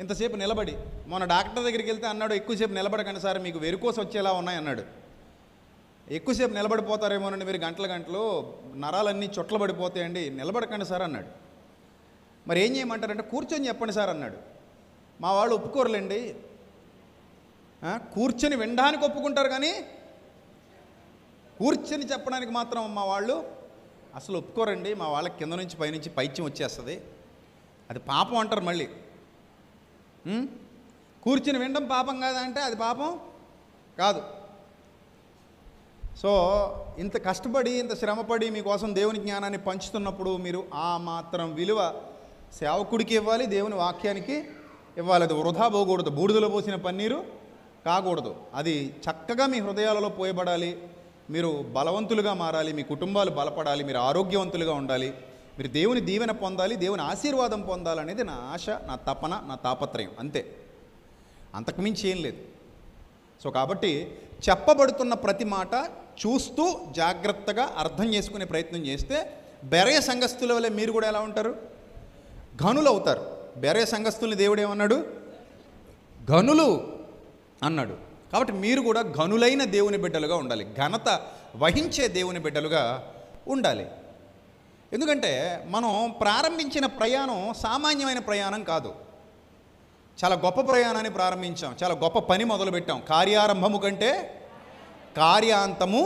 ఇంతసేపు నిలబడి. మొన్న డాక్టర్ దగ్గరికి వెళ్తే అన్నాడు, ఎక్కువసేపు నిలబడకండి సార్, మీకు వెరుకోస వచ్చేలా ఉన్నాయి అన్నాడు. ఎక్కువసేపు నిలబడిపోతారేమోనండి మీరు, గంటలు నరాలన్నీ చుట్లబడిపోతాయండి, నిలబడకండి సార్ అన్నాడు. మరి ఏం చేయమంటారంటే కూర్చొని చెప్పండి సార్ అన్నాడు. మా వాళ్ళు ఒప్పుకోరులేండి, కూర్చొని వినడానికి ఒప్పుకుంటారు కానీ కూర్చొని చెప్పడానికి మాత్రం మా వాళ్ళు అసలు ఒప్పుకోరండి. మా వాళ్ళకి కింద నుంచి పైనుంచి పైత్యం వచ్చేస్తుంది, అది పాపం అంటారు. మళ్ళీ కూర్చొని వినడం పాపం కాదా అంటే అది పాపం కాదు. సో ఇంత కష్టపడి ఇంత శ్రమపడి మీకోసం దేవుని జ్ఞానాన్ని పంచుతున్నప్పుడు మీరు ఆ మాత్రం విలువ సేవకుడికి ఇవ్వాలి, దేవుని వాక్యానికి ఇవ్వాలి. అది వృధా పోకూడదు, బూడిదలో పోసిన పన్నీరు కాకూడదు. అది చక్కగా మీ హృదయాలలో పోయబడాలి. మీరు బలవంతులుగా మారాలి, మీ కుటుంబాలు బలపడాలి, మీరు ఆరోగ్యవంతులుగా ఉండాలి, మీరు దేవుని దీవెన పొందాలి, దేవుని ఆశీర్వాదం పొందాలనేది నా ఆశ, నా తపన, నా తాపత్రయం, అంతే. అంతకుమించి ఏం లేదు. సో కాబట్టి చెప్పబడుతున్న ప్రతి మాట చూస్తూ జాగ్రత్తగా అర్థం చేసుకునే ప్రయత్నం చేస్తే బెరయ సంఘస్థుల వల్ల మీరు కూడా ఎలా ఉంటారు? ఘనులు అవుతారు. బెరయ సంఘస్థుల్ని దేవుడు ఏమన్నాడు? ఘనులు అన్నాడు. కాబట్టి మీరు కూడా ఘనులైన దేవుని బిడ్డలుగా ఉండాలి, ఘనత వహించే దేవుని బిడ్డలుగా ఉండాలి. ఎందుకంటే మనం ప్రారంభించిన ప్రయాణం సామాన్యమైన ప్రయాణం కాదు, చాలా గొప్ప ప్రయాణాన్ని ప్రారంభించాం, చాలా గొప్ప పని మొదలుపెట్టాం. కార్యారంభము కంటే కార్యాంతము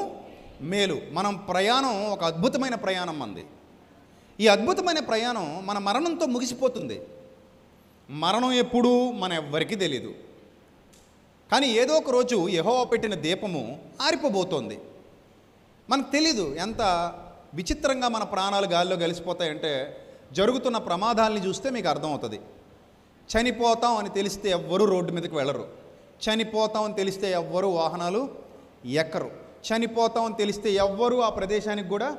మేలు. మనం ప్రయాణం ఒక అద్భుతమైన ప్రయాణం మంది. ఈ అద్భుతమైన ప్రయాణం మన మరణంతో ముగిసిపోతుంది. మరణం ఎప్పుడు మన ఎవ్వరికీ తెలీదు. కానీ ఏదో ఒక రోజు యెహోవా పెట్టిన దీపము ఆరిపోబోతోంది. మనకు తెలీదు ఎంత విచిత్రంగా మన ప్రాణాలు గాలిలో కలిసిపోతాయంటే జరుగుతున్న ప్రమాదాలని చూస్తే మీకు అర్థమవుతుంది. చనిపోతాం అని తెలిస్తే ఎవ్వరూ రోడ్డు మీదకి వెళ్ళరు, చనిపోతాం అని తెలిస్తే ఎవ్వరూ వాహనాలు ఎక్కరు, చనిపోతాం అని తెలిస్తే ఎవ్వరూ ఆ ప్రదేశానికి కూడా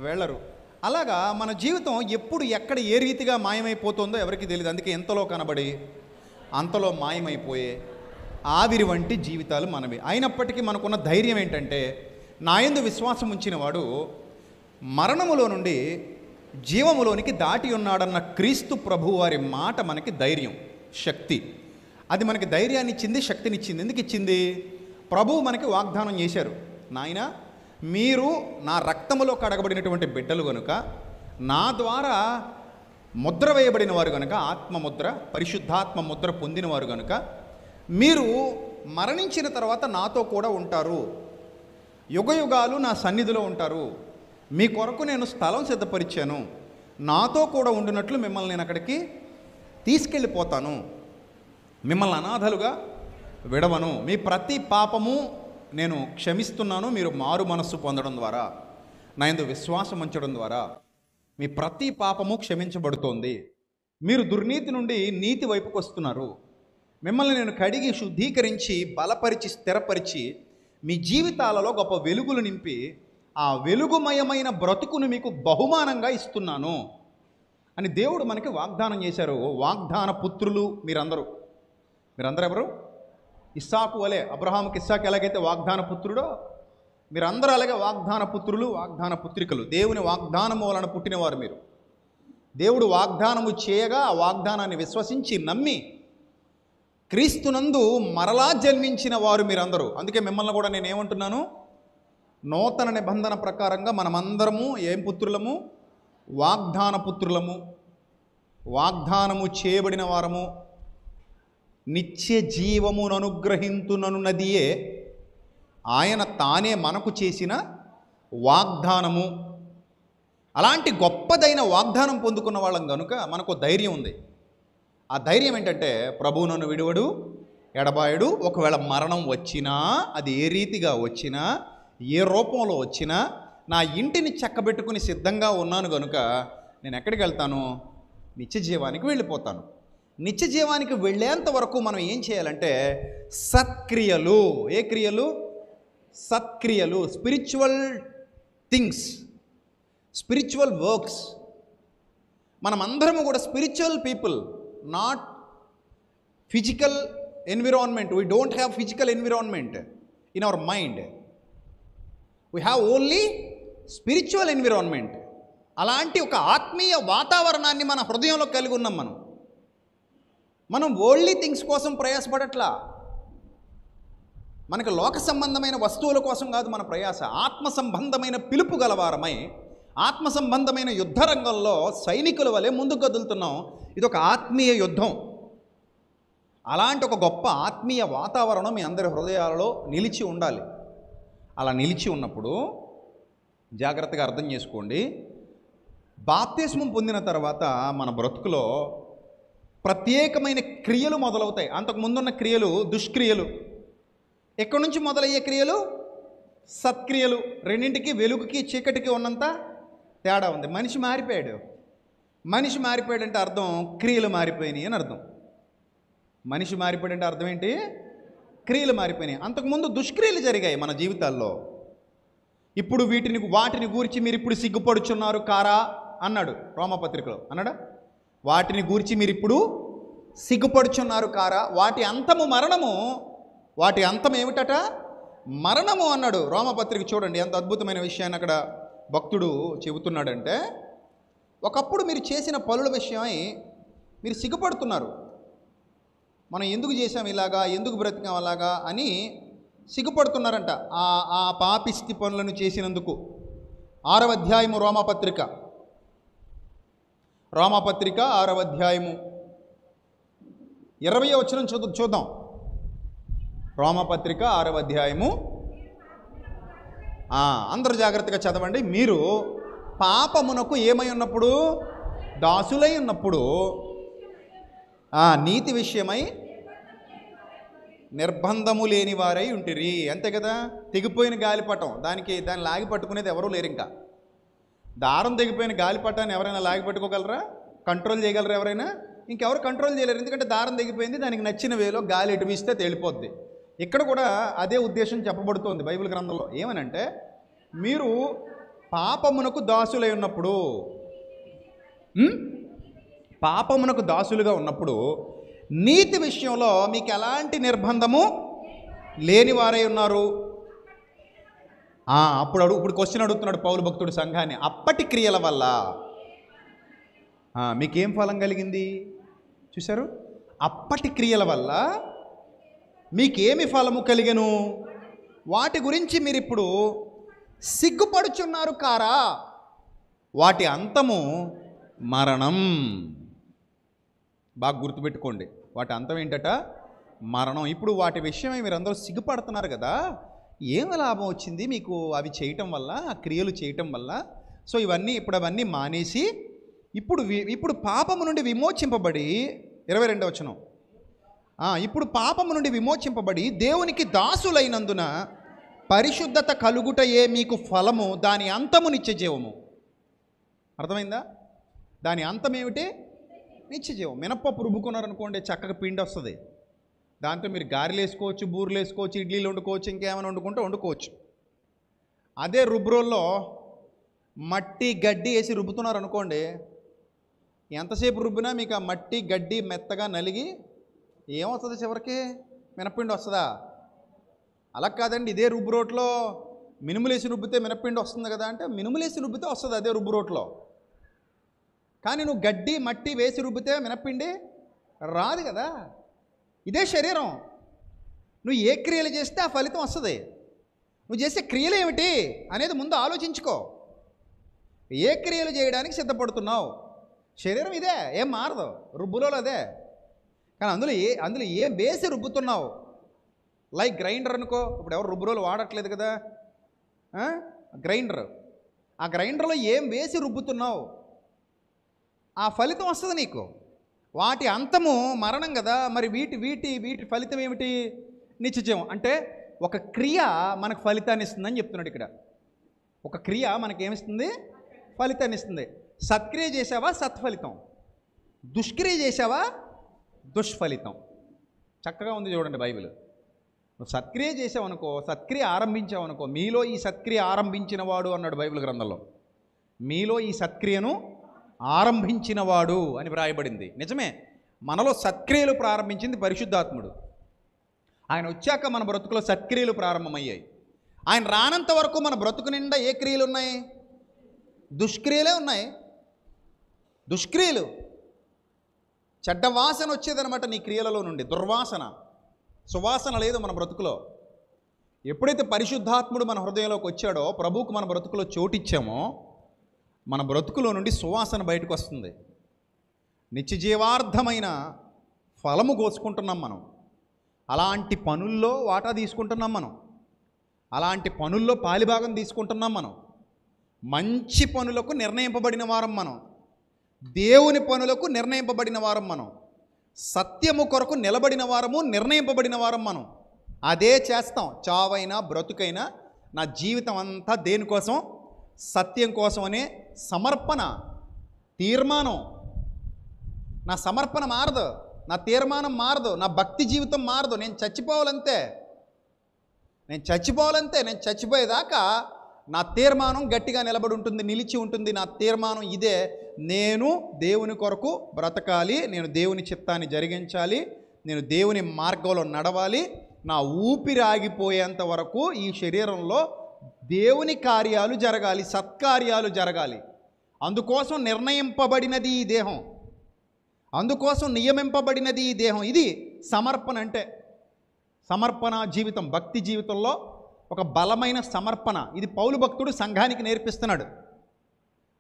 వెళ్ళరు. అలాగా మన జీవితం ఎప్పుడు ఎక్కడ ఏ రీతిగా మాయమైపోతుందో ఎవరికి తెలియదు. అందుకే ఎంతలో కనబడి అంతలో మాయమైపోయే ఆవిరి వంటి జీవితాలు మనవి. అయినప్పటికీ మనకున్న ధైర్యం ఏంటంటే, నా యందు విశ్వాసం ఉంచిన వాడు మరణములో నుండి జీవములోనికి దాటి ఉన్నాడన్న క్రీస్తు ప్రభు వారి మాట మనకి ధైర్యం, శక్తి. అది మనకి ధైర్యాన్ని ఇచ్చింది, శక్తినిచ్చింది. ఎందుకు ఇచ్చింది? ప్రభువు మనకి వాగ్దానం చేశారు, నాయన మీరు నా రక్తములో కడగబడినటువంటి బిడ్డలు కనుక, నా ద్వారా ముద్ర వేయబడిన వారు కనుక, ఆత్మముద్ర, పరిశుద్ధాత్మ ముద్ర పొందినవారు కనుక మీరు మరణించిన తర్వాత నాతో కూడా ఉంటారు, యుగయుగాలు నా సన్నిధిలో ఉంటారు, మీ కొరకు నేను స్థలం సిద్ధపరిచాను, నాతో కూడా ఉండినట్లు మిమ్మల్ని నేను అక్కడికి తీసుకెళ్ళిపోతాను, మిమ్మల్ని అనాథలుగా విడవను, మీ ప్రతి పాపము నేను క్షమిస్తున్నాను, మీరు మారు మనస్సు పొందడం ద్వారా, నా యందు విశ్వాసం ఉంచడం ద్వారా మీ ప్రతి పాపము క్షమించబడుతోంది, మీరు దుర్నీతి నుండి నీతి వైపుకు వస్తున్నారు, మిమ్మల్ని నేను కడిగి శుద్ధీకరించి బలపరిచి స్థిరపరిచి మీ జీవితాలలో గొప్ప వెలుగులు నింపి ఆ వెలుగుమయమైన బ్రతుకును మీకు బహుమానంగా ఇస్తున్నాను అని దేవుడు మనకి వాగ్దానం చేశారు. వాగ్దాన పుత్రులు మీరందరూ ఎవరు? ఇస్సాకు వలె, అబ్రహాముకి ఇస్సాకు ఎలాగైతే వాగ్దాన పుత్రుడో మీరందరూ అలాగే వాగ్దాన పుత్రులు, వాగ్దాన పుత్రికలు. దేవుని వాగ్దానము వలన పుట్టినవారు మీరు. దేవుడు వాగ్దానము చేయగా ఆ వాగ్దానాన్ని విశ్వసించి నమ్మి క్రీస్తునందు మరలా జన్మించిన వారు మీరందరూ. అందుకే మిమ్మల్ని కూడా నేను ఏమంటున్నాను, నూతన నిబంధన ప్రకారంగా మనమందరము ఏం పుత్రులము? వాగ్దాన పుత్రులము, వాగ్దానము చేయబడిన వారము, నిత్య జీవమును అనుగ్రహింతుననున్నదియే ఆయన తానే మనకు చేసిన వాగ్దానము. అలాంటి గొప్పదైన వాగ్దానం పొందుకున్న వాళ్ళం కనుక మనకు ధైర్యం ఉంది. ఆ ధైర్యం ఏంటంటే, ప్రభువు నన్ను విడువడు, ఎడబాయడు. ఒకవేళ మరణం వచ్చినా, అది ఏ రీతిగా వచ్చినా, ఏ రూపంలో వచ్చినా, నా ఇంటిని చక్కబెట్టుకుని సిద్ధంగా ఉన్నాను కనుక నేను ఎక్కడికి వెళ్తాను? నిత్య జీవానికి వెళ్ళిపోతాను. నిత్య జీవానికి వెళ్ళేంత వరకు మనం ఏం చేయాలంటే సత్క్రియలు. ఏ క్రియలు? సత్క్రియలు, స్పిరిచువల్ థింగ్స్, స్పిరిచువల్ వర్క్స్. మనమందరము కూడా spiritual people, not physical environment. We don't have physical environment in our mind, we have only spiritual environment. అలాంటి ఒక ఆత్మీయ వాతావరణాన్ని మన హృదయంలో కలిగి ఉన్నాం మనం. మనం వరల్డ్లీ థింగ్స్ కోసం ప్రయాసపడట్లా. మనకు లోక సంబంధమైన వస్తువుల కోసం కాదు మన ప్రయాస. ఆత్మ సంబంధమైన పిలుపు గలవారమై ఆత్మ సంబంధమైన యుద్ధ రంగంలో సైనికుల వలె ముందుకు కదులుతున్నాం. ఇది ఒక ఆత్మీయ యుద్ధం. అలాంటి ఒక గొప్ప ఆత్మీయ వాతావరణం మీ అందరి హృదయాలలో నిలిచి ఉండాలి. అలా నిలిచి ఉన్నప్పుడు జాగ్రత్తగా అర్థం చేసుకోండి, బాప్తిస్మం పొందిన తర్వాత మన బ్రతుకులో ప్రత్యేకమైన క్రియలు మొదలవుతాయి. అంతకుముందున్న క్రియలు దుష్క్రియలు. ఎక్కడి నుంచి మొదలయ్యే క్రియలు? సత్క్రియలు. రెండింటికి, వెలుగుకి చీకటికి ఉన్నంత తేడా ఉంది. మనిషి మారిపోయాడు. మనిషి మారిపోయాడంటే అర్థం క్రియలు మారిపోయినాయి అని అర్థం. మనిషి మారిపోయాడంటే అర్థం ఏంటి? క్రియలు మారిపోయినాయి. అంతకుముందు దుష్క్రియలు జరిగాయి మన జీవితాల్లో. ఇప్పుడు వాటిని గూర్చి మీరు ఇప్పుడు సిగ్గుపడుచున్నారు కారా అన్నాడు రోమపత్రికలో. అన్నాడా? వాటిని గూర్చి మీరు ఇప్పుడు సిగ్గుపడుచున్నారు కారా, వాటి అంతము మరణము. వాటి అంతం ఏమిటట? మరణము అన్నాడు రోమపత్రిక. చూడండి ఎంత అద్భుతమైన విషయాన్ని అక్కడ భక్తుడు చెబుతున్నాడంటే, ఒకప్పుడు మీరు చేసిన పనుల విషయమై మీరు సిగ్గుపడుతున్నారు. మనం ఎందుకు చేసాం ఇలాగా, ఎందుకు బ్రతికాం అలాగా అని సిగ్గుపడుతున్నారంట. ఆ పాపిష్టి పనులను చేసినందుకు. 6వ అధ్యాయము రోమపత్రిక 6వ అధ్యాయము 20వ వచనం చూద్దాం. రోమపత్రిక 6వ అధ్యాయము, అందరూ జాగ్రత్తగా చదవండి. మీరు పాపమునకు ఏమై ఉన్నప్పుడు? దాసులై ఉన్నప్పుడు నీతి విషయమై నిర్బంధము లేని వారై ఉంటిరి. అంతే కదా. తెగిపోయిన గాలిపటం, దాన్ని లాగి పట్టుకునేది ఎవరూ లేరు. ఇంకా దారం తెగిపోయిన గాలిపటాన్ని ఎవరైనా లాగి పట్టుకోగలరా? కంట్రోల్ చేయగలరా ఎవరైనా? ఇంకెవరు కంట్రోల్ చేయలేరు. ఎందుకంటే దారం తెగిపోయింది. దానికి నచ్చిన వేలో గాలి ఎటు వీస్తే తేలిపోద్ది. ఇక్కడ కూడా అదే ఉద్దేశం చెప్పబడుతోంది బైబిల్ గ్రంథంలో. ఏమనంటే, మీరు పాపమునకు దాసులై ఉన్నప్పుడు, పాపమునకు దాసులుగా ఉన్నప్పుడు నీతి విషయంలో మీకు ఎలాంటి నిర్బంధము లేని వారై ఉన్నారు. ఇప్పుడు క్వశ్చన్ అడుగుతున్నాడు పౌలు భక్తుడు సంఘాన్ని. అప్పటి క్రియల వల్ల మీకేం ఫలం కలిగింది? చూశారు? అప్పటి క్రియల వల్ల మీకేమి ఫలము కలిగెను? వాటి గురించి మీరు ఇప్పుడు సిగ్గుపడుచున్నారు కారా, వాటి అంతము మరణం. బాగా గుర్తుపెట్టుకోండి, వాటి అంతం ఏంటట? మరణం. ఇప్పుడు వాటి విషయమై మీరు అందరూ సిగ్గుపడుతున్నారు కదా. ఏం లాభం వచ్చింది మీకు అవి చేయటం వల్ల, ఆ క్రియలు చేయటం వల్ల? సో అవన్నీ మానేసి ఇప్పుడు పాపము నుండి విమోచింపబడి, 22వ వచనం, ఇప్పుడు పాపము నుండి విమోచింపబడి దేవునికి దాసులైనందున పరిశుద్ధత కలుగుటయే మీకు ఫలము, దాని అంతము నిత్యజీవము. అర్థమైందా? దాని అంతం ఏమిటి? నిత్యజీవం. మినప్పప్పు రుబ్బుకున్నారనుకోండి, చక్కగా పిండి వస్తుంది. దాంతో మీరు గారెలు వేసుకోవచ్చు, బూరెలు వేసుకోవచ్చు, ఇడ్లీలు వండుకోవచ్చు, ఇంకేమైనా వండుకోవచ్చు. అదే రుబ్బురోల్లో మట్టి గడ్డి వేసి రుబ్బుతున్నారనుకోండి, ఎంతసేపు రుబ్బినా మీకు ఆ మట్టి గడ్డి మెత్తగా నలిగి ఏమవుతుంది? చివరికి మినప్పిండి వస్తుందా? అలా కాదండి. ఇదే రుబ్బు రోట్లో మినుములేసి రుబ్బితే మినప్పిండి వస్తుంది కదా అంటే, మినుములేసి రుబ్బితే వస్తుంది అదే రుబ్బు రోట్లో. కానీ నువ్వు గడ్డి మట్టి వేసి రుబ్బితే మినప్పిండి రాదు కదా. ఇదే శరీరం. నువ్వు ఏ క్రియలు చేస్తే ఆ ఫలితం వస్తుంది. నువ్వు చేసే క్రియలు ఏమిటి అనేది ముందు ఆలోచించుకో. ఏ క్రియలు చేయడానికి సిద్ధపడుతున్నావు? శరీరం ఇదే, ఏం మారదు. రుబ్బులో అదే. కానీ అందులో ఏం వేసి రుబ్బుతున్నావు? లైక్ గ్రైండర్ అనుకో. ఇప్పుడు ఎవరు రుబ్బురోలు వాడట్లేదు కదా. గ్రైండర్, ఆ గ్రైండర్లో ఏం వేసి రుబ్బుతున్నావు? ఆ ఫలితం వస్తుంది నీకు. వాటి అంతము మరణం కదా. మరి వీటి ఫలితం ఏమిటి? నిత్యజీవం. అంటే ఒక క్రియ మనకు ఫలితాన్ని ఇస్తుందని చెప్తున్నాడు ఇక్కడ. ఒక క్రియ మనకేమిస్తుంది? ఫలితాన్ని ఇస్తుంది. సత్క్రియ చేసావా? సత్ఫలితం. దుష్క్రియ చేసావా? దుష్ఫలితం. చక్కగా ఉంది చూడండి బైబిల్. నువ్వు సత్క్రియ చేసావనుకో, సత్క్రియ ఆరంభించావనుకో, మీలో ఈ సత్క్రియ ఆరంభించినవాడు అన్నాడు బైబిల్ గ్రంథంలో. మీలో ఈ సత్క్రియను ఆరంభించినవాడు అని వ్రాయబడింది. నిజమే, మనలో సత్క్రియలు ప్రారంభించింది పరిశుద్ధాత్ముడు. ఆయన వచ్చాక మన బ్రతుకులో సత్క్రియలు ప్రారంభమయ్యాయి. ఆయన రానంత వరకు మన బ్రతుకు నిండా ఏ క్రియలు ఉన్నాయి? దుష్క్రియలే ఉన్నాయి. దుష్క్రియలు. చెడ్డ వాసన వచ్చేదనమాట నీ క్రియలలో నుండి, దుర్వాసన. సువాసన లేదు మన బ్రతుకులో. ఎప్పుడైతే పరిశుద్ధాత్ముడు మన హృదయంలోకి వచ్చాడో, ప్రభువుకు మన బ్రతుకులో చోటిచ్చామో, మన బ్రతుకులో నుండి సువాసన బయటకు వస్తుంది. నిత్య జీవార్థమైన ఫలము కోసుకుంటున్నాం మనం. అలాంటి పనుల్లో వాటా తీసుకుంటున్నాం మనం. అలాంటి పనుల్లో పాలిభాగం తీసుకుంటున్నాం మనం. మంచి పనులకు నిర్ణయింపబడిన వారం మనం. దేవుని పనులకు నిర్ణయింపబడిన వారం మనం. సత్యము కొరకు నిలబడిన వారము, నిర్ణయింపబడిన వారం మనం. అదే చేస్తాం. చావైనా బ్రతుకైనా నా జీవితం అంతా దేనికోసం? సత్యం కోసం అనే సమర్పణ, తీర్మానం. నా సమర్పణ మారదు, నా తీర్మానం మారదు, నా భక్తి జీవితం మారదు. నేను చచ్చిపోవాలంతే. నేను చచ్చిపోయేదాకా నా తీర్మానం గట్టిగా నిలబడి ఉంటుంది, నిలిచి ఉంటుంది. నా తీర్మానం ఇదే: నేను దేవుని కొరకు బ్రతకాలి, నేను దేవుని చిత్తాన్ని జరిగించాలి, నేను దేవుని మార్గంలో నడవాలి. నా ఊపిరి ఆగిపోయేంత వరకు ఈ శరీరంలో దేవుని కార్యాలు జరగాలి, సత్కార్యాలు జరగాలి. అందుకోసం నిర్ణయింపబడినది ఈ దేహం, అందుకోసం నియమింపబడినది ఈ దేహం. ఇది సమర్పణ అంటే. సమర్పణ జీవితం భక్తి జీవితంలో ఒక బలమైన సమర్పణ. ఇది పౌలు భక్తుడు సంఘానికి నేర్పిస్తున్నాడు.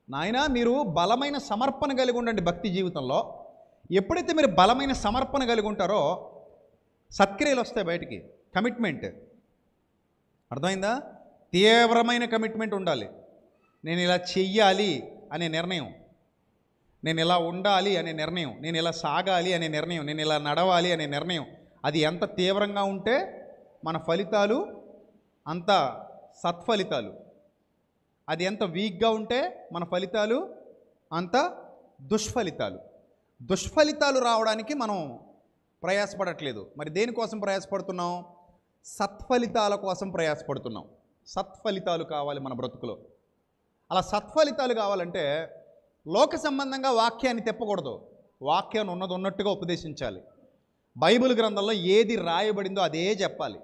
నాయనా, మీరు బలమైన సమర్పణ కలిగి ఉండండి భక్తి జీవితంలో. ఎప్పుడైతే మీరు బలమైన సమర్పణ కలిగి ఉంటారో సత్క్రియలు వస్తాయి బయటికి. కమిట్మెంట్, అర్థమైందా? తీవ్రమైన కమిట్మెంట్ ఉండాలి. నేను ఇలా చెయ్యాలి అనే నిర్ణయం, నేను ఇలా ఉండాలి అనే నిర్ణయం, నేను ఇలా సాగాలి అనే నిర్ణయం, నేను ఇలా నడవాలి అనే నిర్ణయం. అది ఎంత తీవ్రంగా ఉంటే మన ఫలితాలు అంత సత్ఫలితాలు. అది ఎంత వీక్గా ఉంటే మన ఫలితాలు అంత దుష్ఫలితాలు. దుష్ఫలితాలు రావడానికి మనం ప్రయాసపడట్లేదు. మరి దేనికోసం ప్రయాసపడుతున్నాం? సత్ఫలితాల కోసం ప్రయాసపడుతున్నాం. సత్ఫలితాలు కావాలి మన బ్రతుకులో. అలా సత్ఫలితాలు కావాలంటే లోక సంబంధంగా వాక్యాన్ని తెప్పకూడదు. వాక్యాన్ని ఉన్నది ఉన్నట్టుగా ఉపదేశించాలి. బైబిల్ గ్రంథంలో ఏది రాయబడిందో అదే చెప్పాలి,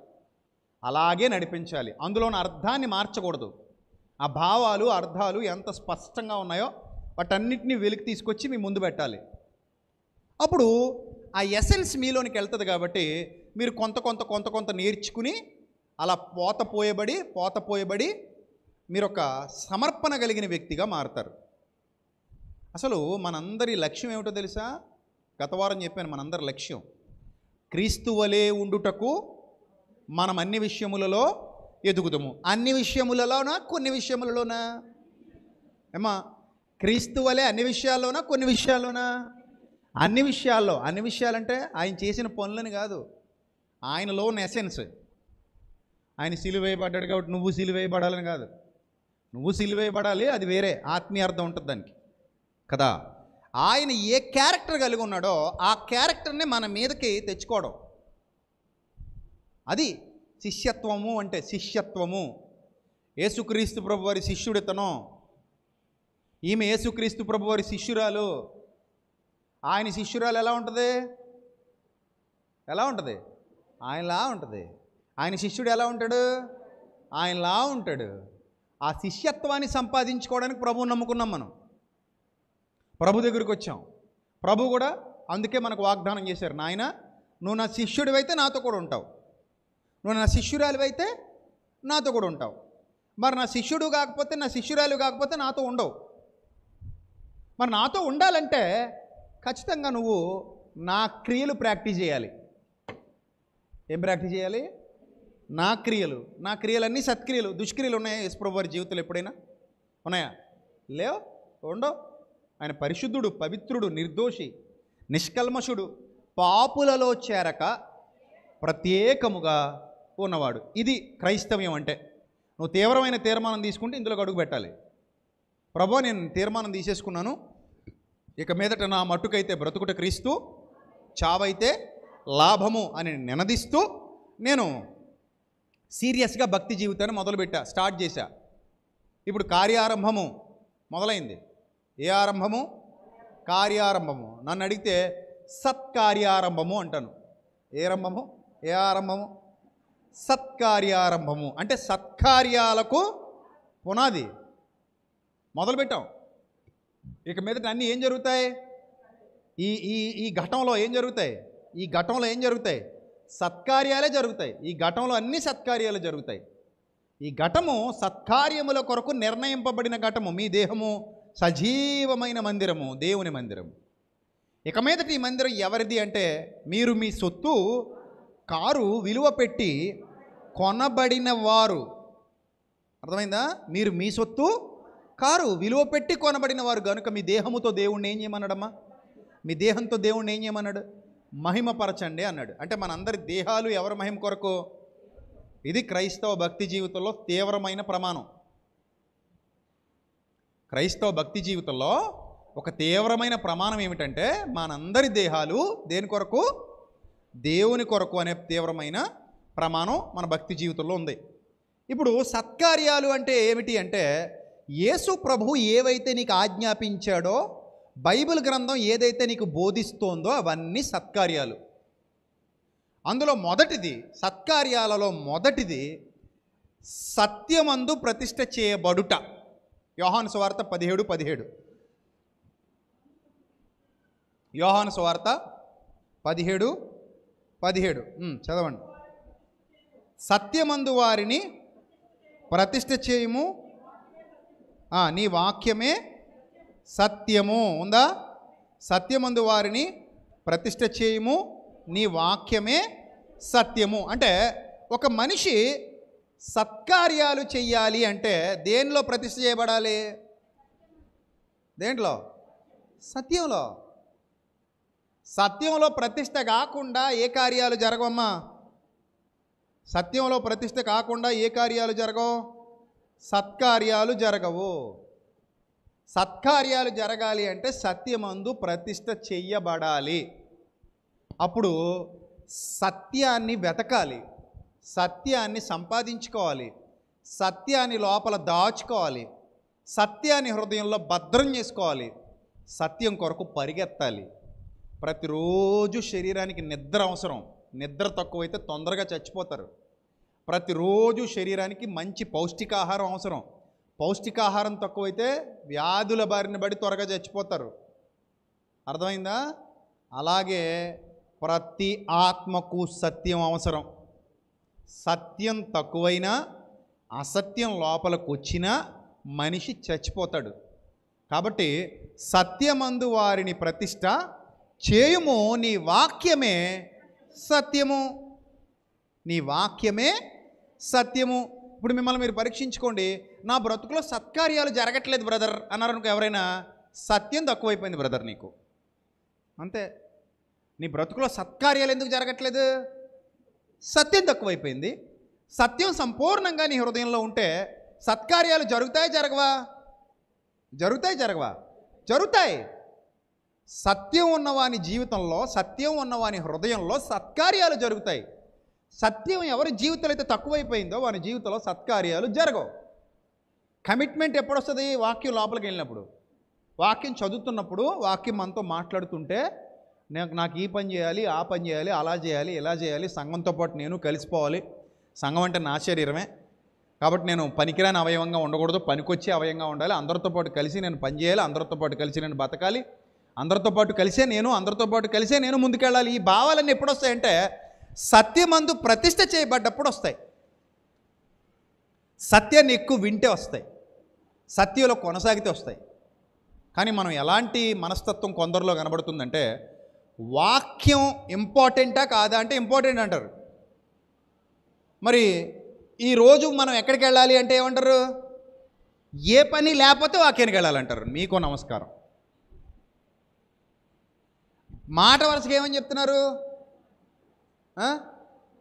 అలాగే నడిపించాలి. అందులోని అర్థాన్ని మార్చకూడదు. ఆ భావాలు, అర్థాలు ఎంత స్పష్టంగా ఉన్నాయో వాటన్నిటిని వెలికి తీసుకొచ్చి మీ ముందు పెట్టాలి. అప్పుడు ఆ ఎసెన్స్ మీలోనికి వెళ్తుంది. కాబట్టి మీరు కొంత నేర్చుకుని అలా పోతపోయబడి మీరు ఒక సమర్పణ కలిగిన వ్యక్తిగా మారుతారు. అసలు మనందరి లక్ష్యం ఏమిటో తెలుసా? గత వారం చెప్పాను, మనందరి లక్ష్యం క్రీస్తు వలె ఉండుటకు మనం అన్ని విషయములలో ఎదుగుదాము. అన్ని విషయములలోనా, కొన్ని విషయములలోనా? ఏమా, క్రీస్తు వలె అన్ని విషయాల్లోనా, కొన్ని విషయాల్లోనా? అన్ని విషయాల్లో. అన్ని విషయాలంటే ఆయన చేసిన పనులని కాదు, ఆయనలో ఉన్న ఎసెన్స్. ఆయన సిలువేయబడ్డాడు కాబట్టి నువ్వు సిలువేయబడాలని కాదు. నువ్వు సిలువేయబడాలి, అది వేరే ఆత్మీయ అర్థం ఉంటుంది దానికి కదా. ఆయన ఏ క్యారెక్టర్ కలిగి ఉన్నాడో ఆ క్యారెక్టర్ని మన మీదకి తెచ్చుకోవడం, అది శిష్యత్వము. అంటే శిష్యత్వము. యేసుక్రీస్తు ప్రభు వారి శిష్యుడితను, ఈమె యేసుక్రీస్తు ప్రభు వారి శిష్యురాలు. ఆయన శిష్యురాలు ఎలా ఉంటుంది? ఆయనలా ఉంటుంది. ఆయన శిష్యుడు ఎలా ఉంటాడు? ఆయనలా ఉంటాడు. ఆ శిష్యత్వాన్ని సంపాదించుకోవడానికి ప్రభువుని నమ్ముకున్నాం మనం. ప్రభు దగ్గరికి వచ్చాం. ప్రభు కూడా అందుకే మనకు వాగ్దానం చేశారు, నాయన నువ్వు నా శిష్యుడివైతే నాతో కూడా ఉంటావు, నువ్వు నా శిష్యురాలివైతే నాతో కూడా ఉంటావు. మరి నా శిష్యుడు కాకపోతే, నా శిష్యురాలు కాకపోతే నాతో ఉండవు. మరి నాతో ఉండాలంటే ఖచ్చితంగా నువ్వు నా క్రియలు ప్రాక్టీస్ చేయాలి. ఏం ప్రాక్టీస్ చేయాలి? నా క్రియలన్నీ సత్క్రియలు. దుష్క్రియలు ఉన్నాయా యేసుప్రభు వారి జీవితంలో ఎప్పుడైనా? ఉన్నాయా? లేవు, ఉండవు. ఆయన పరిశుద్ధుడు, పవిత్రుడు, నిర్దోషి, నిష్కల్మషుడు, పాపులలో చేరక ప్రత్యేకముగా ఉన్నవాడు. ఇది క్రైస్తవ్యం అంటే. నువ్వు తీవ్రమైన తీర్మానం తీసుకుంటే ఇందులోకి అడుగు పెట్టాలి. ప్రభు, నేను తీర్మానం తీసేసుకున్నాను, ఇక మీదట నా మట్టుకైతే బ్రతుకుట క్రీస్తు, చావైతే లాభము అని నినదిస్తూ నేను సీరియస్గా భక్తి జీవితాన్ని స్టార్ట్ చేశా. ఇప్పుడు కార్యారంభము మొదలైంది. ఏ ఆరంభము? కార్యారంభము. నన్ను అడిగితే సత్కార్యారంభము అంటాను. ఏ ఆరంభము? ఏ ఆరంభము? సత్కార్యారంభము. అంటే సత్కార్యాలకు పునాది మొదలుపెట్టాం. ఇక మీదట అన్నీ ఏం జరుగుతాయి? ఈ ఈ ఈ ఘటంలో ఏం జరుగుతాయి? ఈ ఘటంలో ఏం జరుగుతాయి? సత్కార్యాలే జరుగుతాయి. ఈ ఘటంలో అన్ని సత్కార్యాలు జరుగుతాయి. ఈ ఘటము సత్కార్యముల కొరకు నిర్ణయింపబడిన ఘటము. మీ దేహము సజీవమైన మందిరము, దేవుని మందిరము. ఇక మీదట ఈ మందిరం ఎవరిది అంటే, మీరు మీ సొత్తు కారు విలువ పెట్టి కొనబడిన వారు. అర్థమైందా? మీరు మీ సొత్తు కారు విలువ పెట్టి కొనబడిన వారు కనుక మీ దేహముతో దేవుణ్ణి ఏం చేయమన్నాడమ్మా? మీ దేహంతో దేవుణ్ణి ఏం చేయమన్నాడు? మహిమపరచండి అన్నాడు. అంటే మనందరి దేహాలు ఎవరి మహిమ కొరకు? ఇది క్రైస్తవ భక్తి జీవితంలో తీవ్రమైన ప్రమాణం. క్రైస్తవ భక్తి జీవితంలో ఒక తీవ్రమైన ప్రమాణం ఏమిటంటే, మనందరి దేహాలు దేని కొరకు? దేవుని కొరకు అనే తీవ్రమైన ప్రమాణం మన భక్తి జీవితంలో ఉంది. ఇప్పుడు సత్కార్యాలు అంటే ఏమిటి అంటే, యేసు ప్రభువు ఏవైతే నీకు ఆజ్ఞాపించాడో, బైబిల్ గ్రంథం ఏదైతే నీకు బోధిస్తోందో అవన్నీ సత్కార్యాలు. అందులో మొదటిది, సత్కార్యాలలో మొదటిది సత్యమందు ప్రతిష్ఠ చేయబడుట. యోహాను సువార్త 17:17. యోహాను సువార్త 17:17 చదవండి. సత్యమందు వారిని ప్రతిష్ఠ చేయము, నీ వాక్యమే సత్యము. ఉందా? సత్యమందు వారిని ప్రతిష్ఠ చేయము, నీ వాక్యమే సత్యము. అంటే ఒక మనిషి సత్కార్యాలు చెయ్యాలి అంటే దేనిలో ప్రతిష్ఠ చేయబడాలి? దేంట్లో? సత్యంలో. సత్యంలో ప్రతిష్ఠ కాకుండా ఏ కార్యాలు జరగవమ్మా? సత్యంలో ప్రతిష్ఠ కాకుండా ఏ కార్యాలు జరగవు? సత్కార్యాలు జరగవు. సత్కార్యాలు జరగాలి అంటే సత్యమందు ప్రతిష్ఠ చెయ్యబడాలి. అప్పుడు సత్యాన్ని వెతకాలి, సత్యాన్ని సంపాదించుకోవాలి, సత్యాన్ని లోపల దాచుకోవాలి, సత్యాన్ని హృదయంలో భద్రం చేసుకోవాలి, సత్యం కొరకు పరిగెత్తాలి. ప్రతిరోజు శరీరానికి నిద్ర అవసరం. నిద్ర తక్కువైతే తొందరగా చచ్చిపోతారు. ప్రతిరోజు శరీరానికి మంచి పౌష్టికాహారం అవసరం. పౌష్టికాహారం తక్కువైతే వ్యాధుల బారిన పడి త్వరగా చచ్చిపోతారు. అర్థమైందా? అలాగే ప్రతి ఆత్మకు సత్యం అవసరం. సత్యం తక్కువైనా, అసత్యం లోపలికి వచ్చినా మనిషి చచ్చిపోతాడు. కాబట్టి సత్యమందు వారిని ప్రతిష్ఠ చేయుము, నీ వాక్యమే సత్యము. నీ వాక్యమే సత్యము. ఇప్పుడు మిమ్మల్ని మీరు పరీక్షించుకోండి. నా బ్రతుకులో సత్కార్యాలు జరగట్లేదు బ్రదర్ అన్నారనుకో ఎవరైనా, సత్యం తక్కువైపోయింది బ్రదర్ నీకు. అంతే. నీ బ్రతుకులో సత్కార్యాలు ఎందుకు జరగట్లేదు? సత్యం తక్కువైపోయింది. సత్యం సంపూర్ణంగా నీ హృదయంలో ఉంటే సత్కార్యాలు జరుగుతాయి జరగవా? జరుగుతాయి జరగవా? జరుగుతాయి. సత్యం ఉన్నవాని జీవితంలో, సత్యం ఉన్నవాని హృదయంలో సత్కార్యాలు జరుగుతాయి. సత్యం ఎవరి జీవితంలో అయితే తక్కువైపోయిందో వాని జీవితంలో సత్కార్యాలు జరగవు. కమిట్మెంట్ ఎప్పుడు వస్తుంది? వాక్యం లోపలికి వెళ్ళినప్పుడు. వాక్యం చదువుతున్నప్పుడు, వాక్యం మనతో మాట్లాడుతుంటే, నాకు ఈ పని చేయాలి, ఆ పని చేయాలి, అలా చేయాలి, ఇలా చేయాలి, సంఘంతో పాటు నేను కలిసిపోవాలి, సంఘం అంటే నా శరీరమే కాబట్టి నేను పనికిరాని అవయవంగా ఉండకూడదు, పనికొచ్చే అవయవంగా ఉండాలి, అందరితో పాటు కలిసి నేను పని చేయాలి, అందరితో పాటు కలిసి నేను బతకాలి, అందరితో పాటు కలిసే నేను ముందుకెళ్ళాలి. ఈ భావాలన్నీ ఎప్పుడు వస్తాయంటే సత్యమందు ప్రతిష్ఠ చేయబడ్డప్పుడు వస్తాయి. సత్యాన్ని ఎక్కువ వింటే వస్తాయి, సత్యంలో కొనసాగితే వస్తాయి. కానీ మనం ఎలాంటి మనస్తత్వం కొందరిలో కనబడుతుందంటే, వాక్యం ఇంపార్టెంటా కాదా అంటే ఇంపార్టెంట్ అంటారు. మరి ఈరోజు మనం ఎక్కడికి వెళ్ళాలి అంటే ఏమంటారు? ఏ పని లేకపోతే వాక్యానికి వెళ్ళాలంటారు. మీకో నమస్కారం. మాట వరుసగా ఏమని చెప్తున్నారు?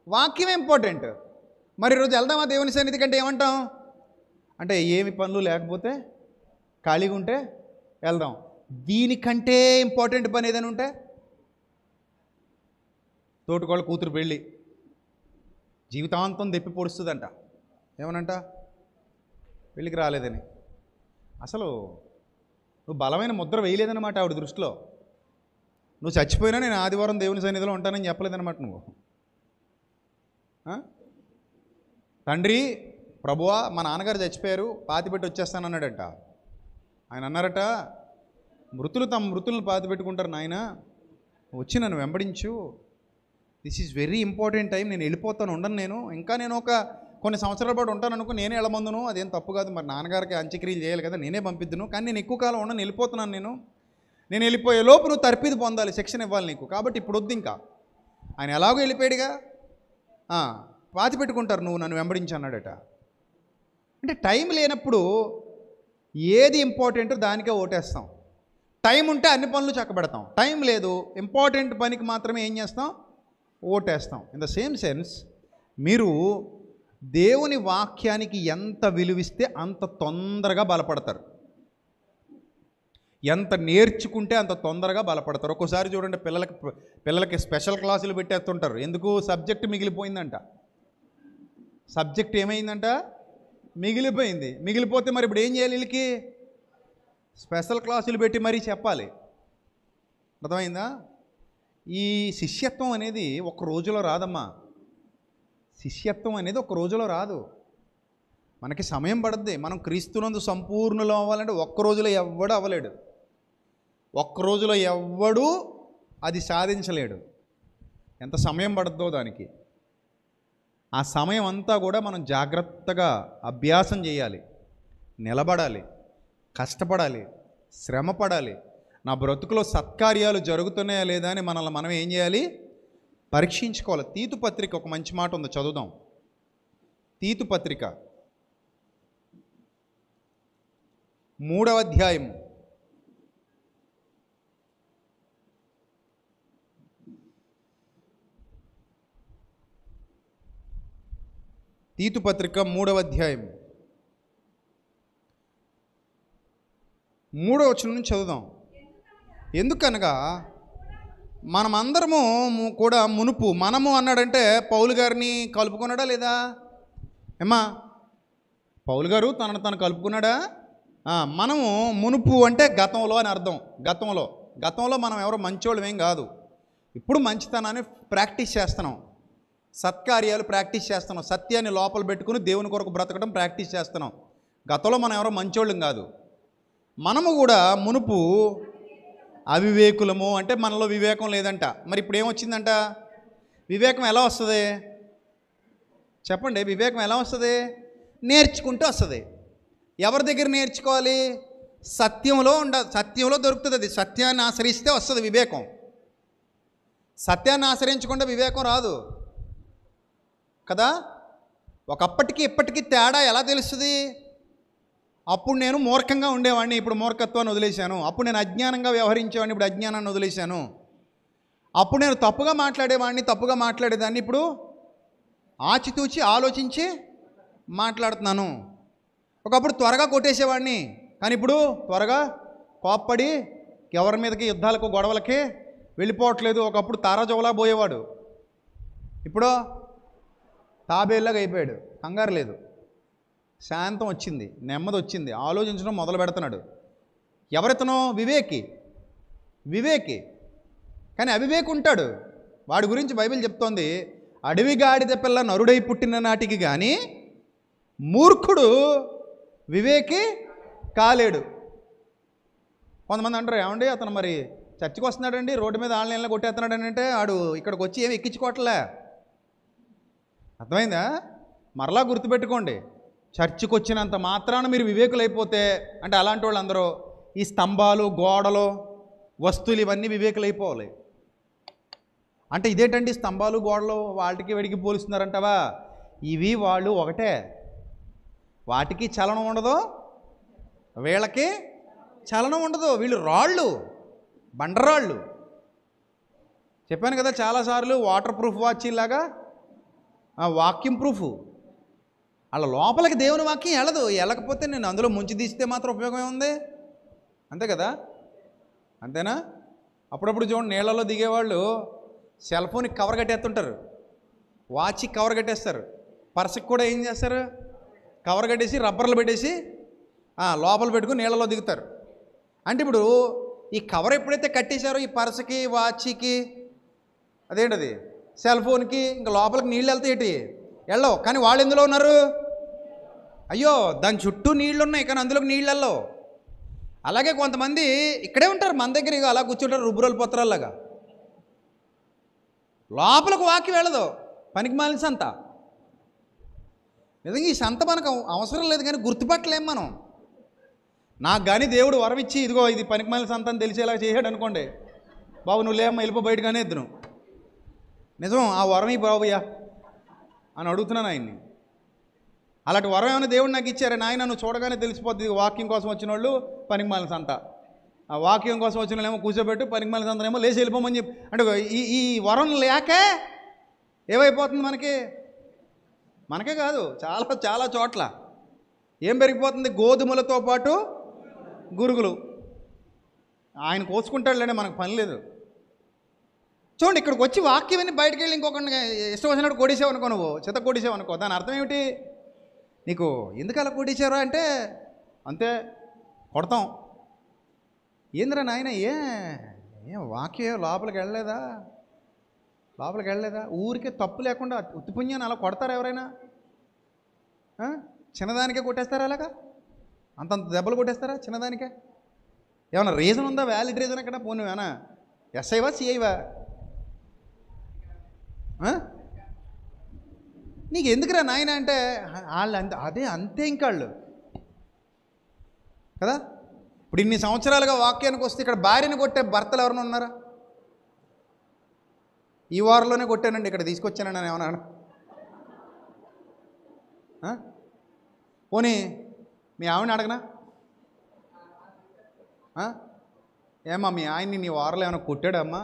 వాక్యం ఇంపార్టెంట్. మరి ఈరోజు వెళ్దామా దేవుని సన్నిధి కంటే ఏమంటాం అంటే, ఏమి పనులు లేకపోతే ఖాళీగా ఉంటే వెళ్దాం. దీనికంటే ఇంపార్టెంట్ పని ఏదైనా ఉంటే, తోటికోళ్ళ కూతురు పెళ్ళి జీవితాంతం దెప్పి పొడుస్తుందంట. ఏమనంట? పెళ్ళికి రాలేదని. అసలు నువ్వు బలమైన ముద్ర వేయలేదన్నమాట ఆవిడ దృష్టిలో. నువ్వు చచ్చిపోయినా నేను ఆదివారం దేవుని సన్నిధిలో ఉంటానని చెప్పలేదన్నమాట నువ్వు. తండ్రి, ప్రభువా, మా నాన్నగారు చచ్చిపోయారు, పాతిపెట్టి వచ్చేస్తానన్నాడట. ఆయన అన్నారట, మృతులు తమ మృతులను పాతిపెట్టుకుంటారు. నాయన వచ్చి నన్ను వెంబడించు, this is very important time, నేను వెళ్ళిపోతాను, ఉండను నేను ఒక కొన్ని సంవత్సరాల పాటు ఉంటాను అనుకో, నేనే వెళ్ళమందును, అదేం తప్పు కాదు, మరి నాన్నగారికి అంత్యక్రియలు చేయాలి కదా, నేనే పంపిద్దును, కానీ నేను ఎక్కువ కాలం ఉండను, వెళ్ళిపోతున్నాను నేను వెళ్ళిపోయే లోపు నువ్వు తర్పీదు పొందాలి, శిక్షణ ఇవ్వాలి నీకు, కాబట్టి ఇప్పుడు వద్దు ఇంకా. ఆయన ఎలాగో వెళ్ళిపోయాడుగా, పాతి పెట్టుకుంటారు, నువ్వు నన్ను వెంబడించి అన్నాడట. అంటే టైం లేనప్పుడు ఏది ఇంపార్టెంటో దానికే ఓటేస్తాం. టైం ఉంటే అన్ని పనులు చక్కబెడతాం, టైం లేదు ఇంపార్టెంట్ పనికి మాత్రమే ఏం చేస్తాం, ఓటేస్తాం. ఇన్ ద సేమ్ సెన్స్ మీరు దేవుని వాక్యానికి ఎంత విలువిస్తే అంత తొందరగా బలపడతారు, ఎంత నేర్చుకుంటే అంత తొందరగా బలపడతారు. ఒక్కోసారి చూడండి, పిల్లలకి స్పెషల్ క్లాసులు పెట్టేస్తుంటారు. ఎందుకు? సబ్జెక్ట్ మిగిలిపోయిందంట. సబ్జెక్ట్ ఏమైందంట? మిగిలిపోతే మరి ఇప్పుడు ఏం చేయాలి? వీళ్ళకి స్పెషల్ క్లాసులు పెట్టి మరీ చెప్పాలి. అర్థమైందా? ఈ శిష్యత్వం అనేది ఒక రోజులో రాదమ్మా. శిష్యత్వం అనేది ఒక రోజులో రాదు, మనకి సమయం పడుద్ది. మనం క్రీస్తునందు సంపూర్ణులు అవ్వాలంటే ఒక్క రోజులో ఎవ్వడు అవ్వలేడు, ఒక్క రోజులో ఎవ్వడు అది సాధించలేడు. ఎంత సమయం పడుద్దో దానికి. ఆ సమయం అంతా కూడా మనం జాగ్రత్తగా అభ్యాసం చేయాలి, నిలబడాలి, కష్టపడాలి, శ్రమపడాలి. నా బ్రతుకులో సత్కార్యాలు జరుగుతున్నాయా లేదా అని మనల్ని మనం ఏం చేయాలి? పరీక్షించుకోవాలి. తీతు పత్రిక ఒక మంచి మాట ఉంది, చదువుదాం. తీతు పత్రిక 3వ అధ్యాయము 3వ అధ్యాయం 3వ వచనం నుంచి చదువుదాం. ఎందుకనగా మనమందరము కూడా మునుపు, మనము అన్నాడంటే పౌలు గారిని కలుపుకున్నాడా లేదా? ఏమ్మా, పౌలు గారు తనను కలుపుకున్నాడా? మనము మునుపు అంటే గతంలో అని అర్థం. గతంలో మనం ఎవరో మంచోళ్ళమేం కాదు. ఇప్పుడు మంచితనాన్ని ప్రాక్టీస్ చేస్తున్నాం, సత్కార్యాలు ప్రాక్టీస్ చేస్తున్నాం, సత్యాన్ని లోపల పెట్టుకుని దేవుని కొరకు బ్రతకడం ప్రాక్టీస్ చేస్తున్నాం. గతంలో మనం ఎవరో మంచోళ్ళం కాదు. మనము కూడా మునుపు అవివేకులము, అంటే మనలో వివేకం లేదంట. మరి ఇప్పుడు ఏమొచ్చిందంట? వివేకం ఎలా వస్తుంది చెప్పండి? వివేకం ఎలా వస్తుంది? నేర్చుకుంటూ వస్తుంది. ఎవరి దగ్గర నేర్చుకోవాలి? సత్యంలో దొరుకుతుంది. అది సత్యాన్ని ఆశ్రయిస్తే వస్తుంది వివేకం. సత్యాన్ని ఆశ్రయించకుండా వివేకం రాదు కదా. ఒకప్పటికి ఇప్పటికీ తేడా ఎలా తెలుస్తుంది? అప్పుడు నేను మూర్ఖంగా ఉండేవాడిని, ఇప్పుడు మూర్ఖత్వాన్ని వదిలేశాను. అప్పుడు నేను అజ్ఞానంగా వ్యవహరించేవాడిని, ఇప్పుడు అజ్ఞానాన్ని వదిలేశాను. అప్పుడు నేను తప్పుగా మాట్లాడేదాన్ని, ఇప్పుడు ఆచితూచి ఆలోచించి మాట్లాడుతున్నాను. ఒకప్పుడు త్వరగా కొట్టేసేవాడిని, కానీ ఇప్పుడు త్వరగా కోప్పడి ఎవరి మీదకి యుద్ధాలకు గొడవలకి వెళ్ళిపోవట్లేదు. ఒకప్పుడు తారాజోలా పోయేవాడు, ఇప్పుడు తాబేలాగా అయిపోయాడు. కంగారు లేదు, శాంతం వచ్చింది, నెమ్మది వచ్చింది, ఆలోచించడం మొదలు పెడుతున్నాడు. ఎవరితనో? వివేకి. కానీ అవివేకి ఉంటాడు. వాడి గురించి బైబిల్ చెప్తోంది, అడవి గాడిద పిల్ల నరుడై పుట్టిన నాటికి కానీ మూర్ఖుడు వివేకి కాలేడు. కొంతమంది అంటారు, ఏమండి అతను మరి చర్చికి వస్తున్నాడండి, రోడ్డు మీద ఆన్లైన్లో కొట్టేస్తున్నాడు అంటే ఆడు ఇక్కడికి వచ్చి ఏమి ఎక్కించుకోవట్లే. అర్థమైందా? మరలా గుర్తుపెట్టుకోండి, చర్చికి వచ్చినంత మాత్రాన మీరు వివేకులైపోతే, అంటే అలాంటి వాళ్ళు అందరూ ఈ స్తంభాలు, గోడలు, వస్తువులు ఇవన్నీ వివేకులైపోవాలి. అంటే ఇదేంటండి స్తంభాలు, గోడలు వాటికి వెడికి పోలుస్తున్నారంటావా? ఇవి వాళ్ళు ఒకటే, వాటికి చలనం ఉండదు, వీళ్ళకి చలనం ఉండదు. వీళ్ళు రాళ్ళు, బండరాళ్ళు. చెప్పాను కదా చాలాసార్లు, వాటర్ ప్రూఫ్ వాచీలాగా వాక్యం ప్రూఫ్. అలా లోపలికి దేవుని వాక్యం వెళ్ళకపోతే నేను అందులో ముంచి తీస్తే మాత్రం ఉపయోగం ఉంది, అంతే కదా? అంతేనా? అప్పుడప్పుడు చూడండి, నీళ్ళలో దిగేవాళ్ళు సెల్ ఫోన్కి కవర్ కట్టేస్తుంటారు, వాచ్కి కవర్ కట్టేస్తారు, పర్సుకి కూడా ఏం చేస్తారు? కవర్ కట్టేసి రబ్బర్లు పెట్టేసి లోపల పెట్టుకుని నీళ్ళలో దిగుతారు. అంటే ఇప్పుడు ఈ కవర్ ఎప్పుడైతే కట్టేశారో ఈ పర్సుకి, వాచ్కి, అదేంటది సెల్ ఫోన్కి, ఇంకా లోపలికి నీళ్ళు వెళ్తాయి, వెళ్ళవు. కానీ వాళ్ళు ఎందులో ఉన్నారు? అయ్యో, దాని చుట్టూ నీళ్ళు ఉన్నాయి, కానీ అందులోకి నీళ్ళు వెళ్ళవు. అలాగే కొంతమంది ఇక్కడే ఉంటారు, మన దగ్గర ఇక అలా కూర్చుంటారు రుబ్బురోలు పత్రాల్లాగా. లోపలకు వాక్యం వెళ్ళదు, పనికి మాలిన సంత. నిజంగా ఈ సంత మనకు అవసరం లేదు, కానీ గుర్తుపట్టలేం మనం. నాకు కానీ దేవుడు వరం ఇచ్చి ఇదిగో ఇది పనికి మాలిన సంత అని తెలిసేలా చేశాడు అనుకోండి, బాబు నువ్వు లేమ్మా వెళ్ళిపో బయటగానే ఇద్దరు. నిజం, ఆ వరం ఈ బాబుయ్యా అని అడుగుతున్నాను ఆయన్ని. అలాంటి వరం ఏమైనా దేవుడు నాకు ఇచ్చారా నాయన, నువ్వు చూడగానే తెలిసిపోద్ది వాక్యం కోసం వచ్చిన వాళ్ళు పనికి మాలిన సంత, ఆ వాక్యం కోసం వచ్చిన వాళ్ళు ఏమో కూర్చోబెట్టు, పనికి మాలిన సంత ఏమో లేచి వెళ్ళిపోమని చెప్పి. అంటే ఈ వరం లేకే ఏమైపోతుంది మనకే కాదు, చాలా చాలా చోట్ల ఏం పెరిగిపోతుంది, గోధుమలతో పాటు గురుగులు. ఆయన కోసుకుంటాడులేండి, మనకు పని లేదు. చూడండి, ఇక్కడికి వచ్చి వాక్యం అని బయటకు వెళ్ళి ఇంకొకటి ఇష్టం వచ్చినట్టు కొడిసావు అనుకో, నువ్వు చిత్త కొడిసావు అనుకో, దాని అర్థం ఏమిటి? నీకు ఎందుకు అలా కొట్టించారు అంటే అంతే, కొడతాం. ఏందిరా నాయన, ఏం వాక్యం లోపలికి వెళ్ళలేదా? ఊరికే తప్పు లేకుండా ఉత్తిపుణ్యాన్ని అలా కొడతారా ఎవరైనా? చిన్నదానికే కొట్టేస్తారా? అలాగా అంతంత దెబ్బలు కొట్టేస్తారా చిన్నదానికే? ఏమైనా రీజన్ ఉందా? వ్యాలిడ్ రీజన్ ఎక్కడ? పోను ఏమన్నా ఎస్ఐవా సిఐవా? నీకు ఎందుకురా నాయన అంటే వాళ్ళు అంతే ఇంకాళ్ళు కదా. ఇప్పుడు ఇన్ని సంవత్సరాలుగా వాక్యానికి వస్తే ఇక్కడ భార్యను కొట్టే భర్తలు ఎవరైనా ఉన్నారా? ఈ వారంలోనే కొట్టానండి, ఇక్కడ తీసుకొచ్చానండి అని ఏమన్నా? పోనీ మీ ఆవిడని అడగనా? ఏమ్మా మీ ఆయన్ని నీ వారంలో ఏమైనా కొట్టాడమ్మా?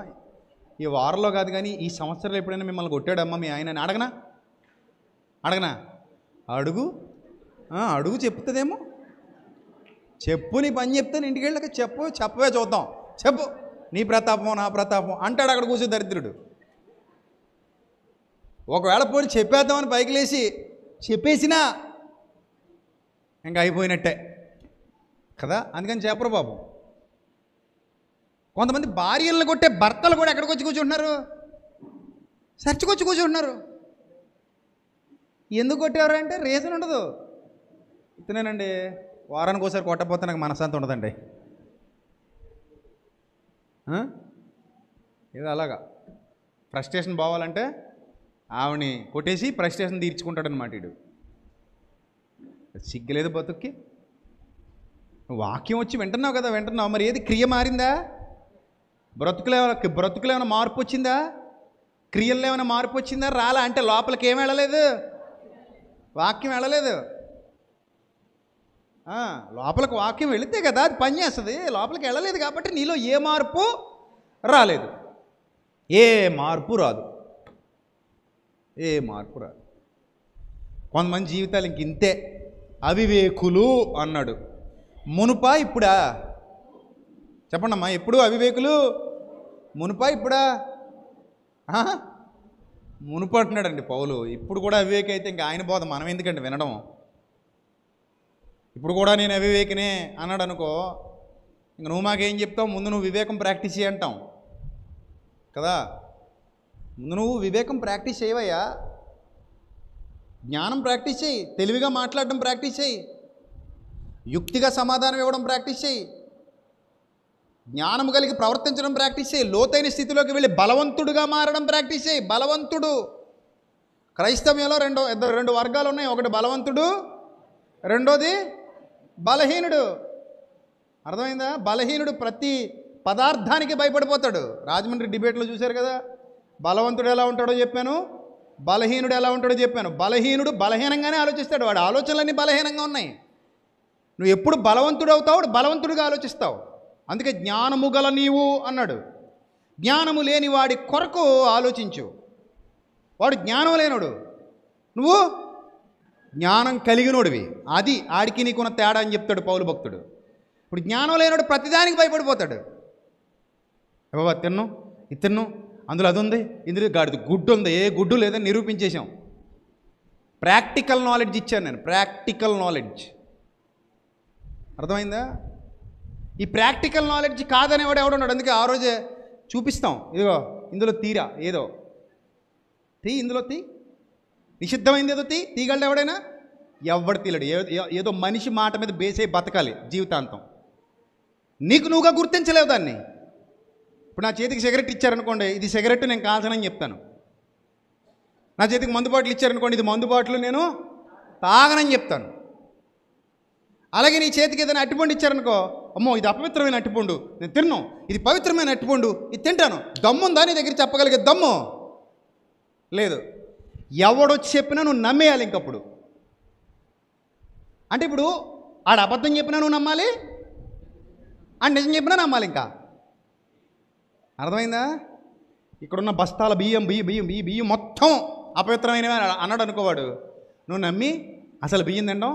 ఈ వారంలో కాదు కానీ ఈ సంవత్సరాలు ఎప్పుడైనా మిమ్మల్ని కొట్టాడమ్మా మీ ఆయన అని అడగనా? అడుగు చెప్తుందేమో. చెప్పు, నీ పని చెప్తాను, ఇంటికి వెళ్ళాక చెప్పవే చూద్దాం, చెప్పు నీ ప్రతాపం నా ప్రతాపం అంటాడు అక్కడ కూర్చో దరిద్రుడు. ఒకవేళ పోయి చెప్పేద్దామని పైకి లేచి చెప్పేసినా ఇంకా అయిపోయినట్టే కదా. అందుకని చెప్పరు బాబు. కొంతమంది భార్యలను కొట్టే భర్తలు కూడా ఎక్కడికి వచ్చి కూర్చుంటున్నారు? చర్చకొచ్చి కూర్చుంటున్నారు. ఎందుకు కొట్టేవారు అంటే రీజన్ ఉండదు. ఇతనేనండి, వారానికి ఒకసారి కొట్టకపోతే నాకు మనశ్శాంతి ఉండదండి. ఏదో అలాగా ఫ్రస్ట్రేషన్ పోవాలంటే ఆవిడని కొట్టేసి ఫ్రస్ట్రేషన్ తీర్చుకుంటాడనమాట వీడు. సిగ్గులేదు బతుక్కి. వాక్యం వచ్చి వింటున్నావు కదా, వింటున్నావు, మరి ఏది క్రియ మారిందా? బ్రతుకులో ఏమైనా మార్పు వచ్చిందా? క్రియల్లో ఏమైనా మార్పు వచ్చిందా? రాలా అంటే లోపలికి ఏం వెళ్ళలేదు, వాక్యం వెళ్ళలేదు. లోపలికి వాక్యం వెళితే కదా అది పనిచేస్తుంది. లోపలికి వెళ్ళలేదు కాబట్టి నీలో ఏ మార్పు రాలేదు, ఏ మార్పు రాదు. కొంతమంది జీవితాలు ఇంక ఇంతే, అవివేకులు అన్నాడు. మునుపా ఇప్పుడా? చెప్పండి అమ్మా, ఎప్పుడు అవివేకులు? మునుపా ఇప్పుడా? మునుపు అంటున్నాడండి పౌలు. ఇప్పుడు కూడా అవివేకి అయితే ఇంకా ఆయన బోధ మనం ఎందుకండి వినడం? ఇప్పుడు కూడా నేను అవివేకినే అన్నాడు అనుకో, ఇంక నువ్వు మాకేం చెప్తావు? ముందు నువ్వు వివేకం ప్రాక్టీస్ చేయి అంటాం కదా. ముందు నువ్వు వివేకం ప్రాక్టీస్ చేయవయ్యా, జ్ఞానం ప్రాక్టీస్ చేయి, తెలివిగా మాట్లాడడం ప్రాక్టీస్ చేయి, యుక్తిగా సమాధానం ఇవ్వడం ప్రాక్టీస్ చేయి, జ్ఞానం కలిగి ప్రవర్తించడం ప్రాక్టీస్ చేయి, లోతైన స్థితిలోకి వెళ్ళి బలవంతుడుగా మారడం ప్రాక్టీస్ చేయి. బలవంతుడు, క్రైస్తవ్యంలో రెండు వర్గాలు ఉన్నాయి. ఒకటి బలవంతుడు, రెండోది బలహీనుడు. అర్థమైందా? బలహీనుడు ప్రతి పదార్థానికి భయపడిపోతాడు. రాజమండ్రి డిబేట్లో చూశారు కదా, బలవంతుడు ఎలా ఉంటాడో చెప్పాను, బలహీనుడు ఎలా ఉంటాడో చెప్పాను. బలహీనుడు బలహీనంగానే ఆలోచిస్తాడు, వాడి ఆలోచనలన్నీ బలహీనంగా ఉన్నాయి. నువ్వు ఎప్పుడు బలవంతుడు అవుతావు, బలవంతుడిగా ఆలోచిస్తావు. అందుకే జ్ఞానము గల నీవు అన్నాడు. జ్ఞానము లేని వాడి కొరకు ఆలోచించు. వాడు జ్ఞానం లేనోడు, నువ్వు జ్ఞానం కలిగినోడివి. అది ఆడికి నీకున్న తేడా అని చెప్తాడు పౌలు భక్తుడు. ఇప్పుడు జ్ఞానం లేనోడు ప్రతిదానికి భయపడిపోతాడు. బాబా తిన్ను అందులో అది ఉంది, ఇందులో గాడిది గుడ్డు ఉంది, ఏ గుడ్డు లేదని నిరూపించేశాం. ప్రాక్టికల్ నాలెడ్జ్ ఇచ్చాను నేను, ప్రాక్టికల్ నాలెడ్జ్. అర్థమైందా? ఈ ప్రాక్టికల్ నాలెడ్జ్ కాదనేవాడు ఎవడున్నాడు? అందుకే ఆ రోజే చూపిస్తాం, ఇదిగో ఇందులో తీరా ఏదో ఇందులో నిషిద్ధమైంది ఏదో తీగలడు ఎవడైనా? ఎవడు తీయలేడు. ఏదో మనిషి మాట మీద బేసే బతకాలి జీవితాంతం. నీకు నువ్వుగా గుర్తించలేవు దాన్ని. ఇప్పుడు నా చేతికి సిగరెట్ ఇచ్చారనుకోండి, ఇది సిగరెట్ నేను కాల్చనని చెప్తాను. నా చేతికి మందు బాటిల్ ఇచ్చారనుకోండి, ఇది మందు బాటిల్ నేను తాగనని చెప్తాను. అలాగే నీ చేతికి ఏదైనా అట్టిపండు ఇచ్చారనుకో, అమ్మో ఇది అపవిత్రమైన అట్టిపండు నేను తిన్నాను, ఇది పవిత్రమైన అట్టిపండు ఇది తింటాను, దమ్ముందా నీ దగ్గర చెప్పగలిగే దమ్ము లేదు. ఎవడొచ్చి చెప్పినా నువ్వు నమ్మేయాలి. ఇంకప్పుడు అంటే ఇప్పుడు ఆడ అబద్ధం చెప్పినా నువ్వు నమ్మాలి, ఆడ నిజం చెప్పినా నమ్మాలి. ఇంకా అర్థమైందా? ఇక్కడున్న బస్తాల బియ్యం మొత్తం అపవిత్రమైనవి అన్నాడు అనుకోవాడు, నువ్వు నమ్మి అసలు బియ్యం తినడం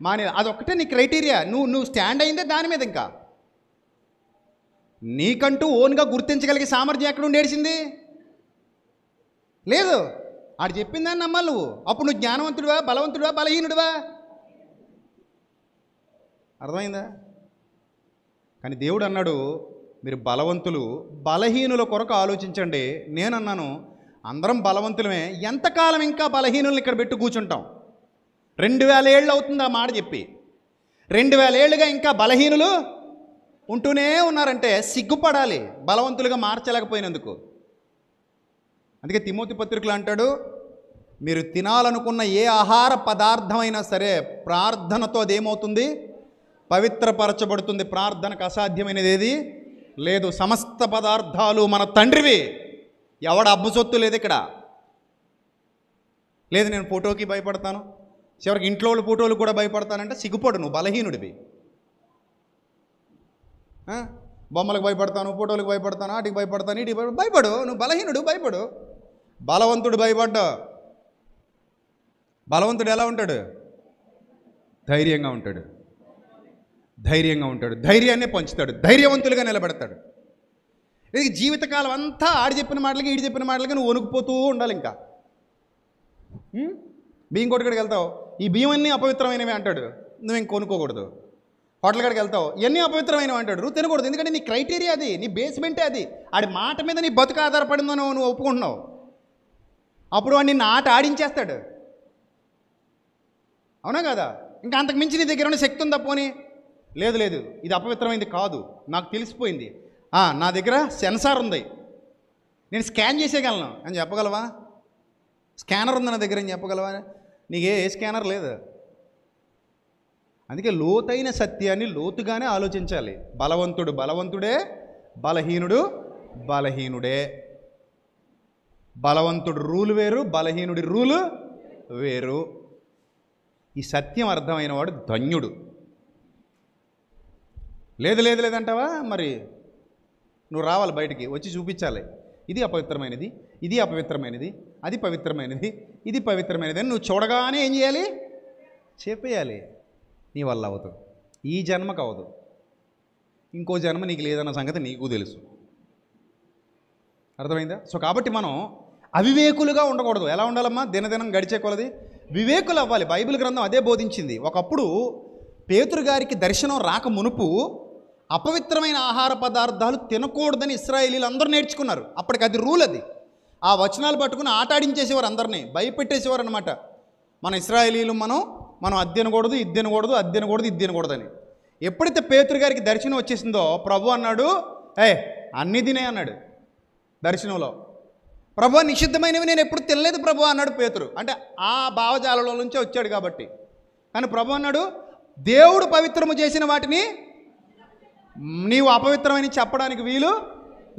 మానే. అదొక్కటే నీ క్రైటీరియా. నువ్వు స్టాండ్ అయిందే దాని మీద. ఇంకా నీకంటూ ఓన్గా గుర్తించగలిగే సామర్థ్యం ఎక్కడ ఉండేసింది లేదు. ఆడు చెప్పిందని నమ్మాలి నువ్వు. అప్పుడు నువ్వు జ్ఞానవంతుడివా, బలవంతుడివా, బలహీనుడివా? అర్థమైందా? కానీ దేవుడు అన్నాడు, మీరు బలవంతులు, బలహీనుల కొరకు ఆలోచించండి. నేనన్నాను, అందరం బలవంతులమే, ఎంతకాలం ఇంకా బలహీనులను ఇక్కడ పెట్టి కూర్చుంటాం? 2000 ఏళ్ళు అవుతుంది ఆ మాట చెప్పి. 2000 ఏళ్ళుగా ఇంకా బలహీనులు ఉంటూనే ఉన్నారంటే సిగ్గుపడాలి, బలవంతులుగా మార్చలేకపోయినందుకు. అందుకే తిమోతి పత్రికలు అంటాడు, మీరు తినాలనుకున్న ఏ ఆహార పదార్థమైనా సరే ప్రార్థనతో అదేమవుతుంది? పవిత్రపరచబడుతుంది. ప్రార్థనకు అసాధ్యమైనది ఏది లేదు. సమస్త పదార్థాలు మన తండ్రివి. ఎవడ అబ్బు సొత్తు లేదు ఇక్కడ. లేదు నేను ఫోటోకి భయపడతాను, చివరికి ఇంట్లో వాళ్ళు ఫోటోలు కూడా భయపడతానంటే సిగ్గుపడు, నువ్వు బలహీనుడివి. బొమ్మలకు భయపడతాను, ఫోటోలకు భయపడతాను, వాటికి భయపడతాను, వీటికి భయపడు, నువ్వు బలహీనుడు, భయపడు. బలవంతుడు భయపడ్డా. బలవంతుడు ఎలా ఉంటాడు? ధైర్యంగా ఉంటాడు. ధైర్యంగా ఉంటాడు, ధైర్యాన్నే పంచుతాడు, ధైర్యవంతులుగా నిలబెడతాడు. ఇది జీవితకాలం అంతా ఆడి చెప్పిన మాటలకి ఈడి చెప్పిన మాటలకి నువ్వు వణుకుపోతూ ఉండాలి. ఇంకా బియ్యం కొట్టుకడికి వెళ్తావు, ఈ బియ్యం అన్నీ అపవిత్రమైనవి అంటాడు, నువ్వు ఇంక కొనుక్కోకూడదు. హోటల్ కాడికి వెళ్తావు, ఇవన్నీ అపవిత్రమైనవి అంటాడు, నువ్వు తినకూడదు. ఎందుకంటే నీ క్రైటీరియా అది, నీ బేస్మెంటే అది. ఆడి మాట మీద నీ బతుకు ఆధారపడిందో నువ్వు ఒప్పుకుంటున్నావు. అప్పుడు వాడు నిన్ను ఆట ఆడించేస్తాడు. అవునా కదా? ఇంకా అంతకు మించి నీ దగ్గర ఉన్న శక్తి ఉందా? పోనీ లేదు లేదు, ఇది అపవిత్రమైంది కాదు, నాకు తెలిసిపోయింది, నా దగ్గర సెన్సార్ ఉంది, నేను స్కాన్ చేసేయగలను అని చెప్పగలవా? స్కానర్ ఉంది నా దగ్గర అని చెప్పగలవా? నీకే ఏ స్కానర్ లేదు. అందుకే లోతైన సత్యాన్ని లోతుగానే ఆలోచించాలి. బలవంతుడు బలవంతుడే, బలహీనుడు బలహీనుడే. బలవంతుడు రూలు వేరు, బలహీనుడి రూలు వేరు. ఈ సత్యం అర్థమైన వాడు ధన్యుడు. లేదు లేదు లేదంటావా? మరి నువ్వు రావాలి బయటికి, వచ్చి చూపించాలి, ఇది అపవిత్రమైనది, ఇది అపవిత్రమైనది, అది పవిత్రమైనది, ఇది పవిత్రమైనది అని నువ్వు చూడగానే ఏం చేయాలి? చెప్పేయాలి. నీ వల్ల అవ్వదు, ఈ జన్మకు అవ్వదు, ఇంకో జన్మ నీకు లేదన్న సంగతి నీకు తెలుసు. అర్థమైందా? సో కాబట్టి మనం అవివేకులుగా ఉండకూడదు. ఎలా ఉండాలమ్మా? దినదినం గడిచే కొలది వివేకులు అవ్వాలి. బైబిల్ గ్రంథం అదే బోధించింది. ఒకప్పుడు పేతురు గారికి దర్శనం రాక మునుపు అపవిత్రమైన ఆహార పదార్థాలు తినకూడదని ఇశ్రాయేలీలు అందరూ నేర్చుకున్నారు. అప్పటికి అది రూల్. అది ఆ వచనాలు పట్టుకుని ఆటాడించేసేవారు, అందరినీ భయపెట్టేసేవారు అనమాట. మన ఇశ్రాయేలీలు మనం అది తినకూడదు, ఇది తినకూడదు, అది తినకూడదు, ఇది తినకూడదని. ఎప్పుడైతే పేతురు గారికి దర్శనం వచ్చేసిందో ప్రభు అన్నాడు, అన్నీ తినే అన్నాడు దర్శనంలో. ప్రభు నిషిద్ధమైనవి నేను ఎప్పుడు తినలేదు ప్రభు అన్నాడు పేతురు. అంటే ఆ భావజాలలో నుంచే వచ్చాడు కాబట్టి. కానీ ప్రభు అన్నాడు, దేవుడు పవిత్రము చేసిన వాటిని నీవు అపవిత్రమని చెప్పడానికి వీలు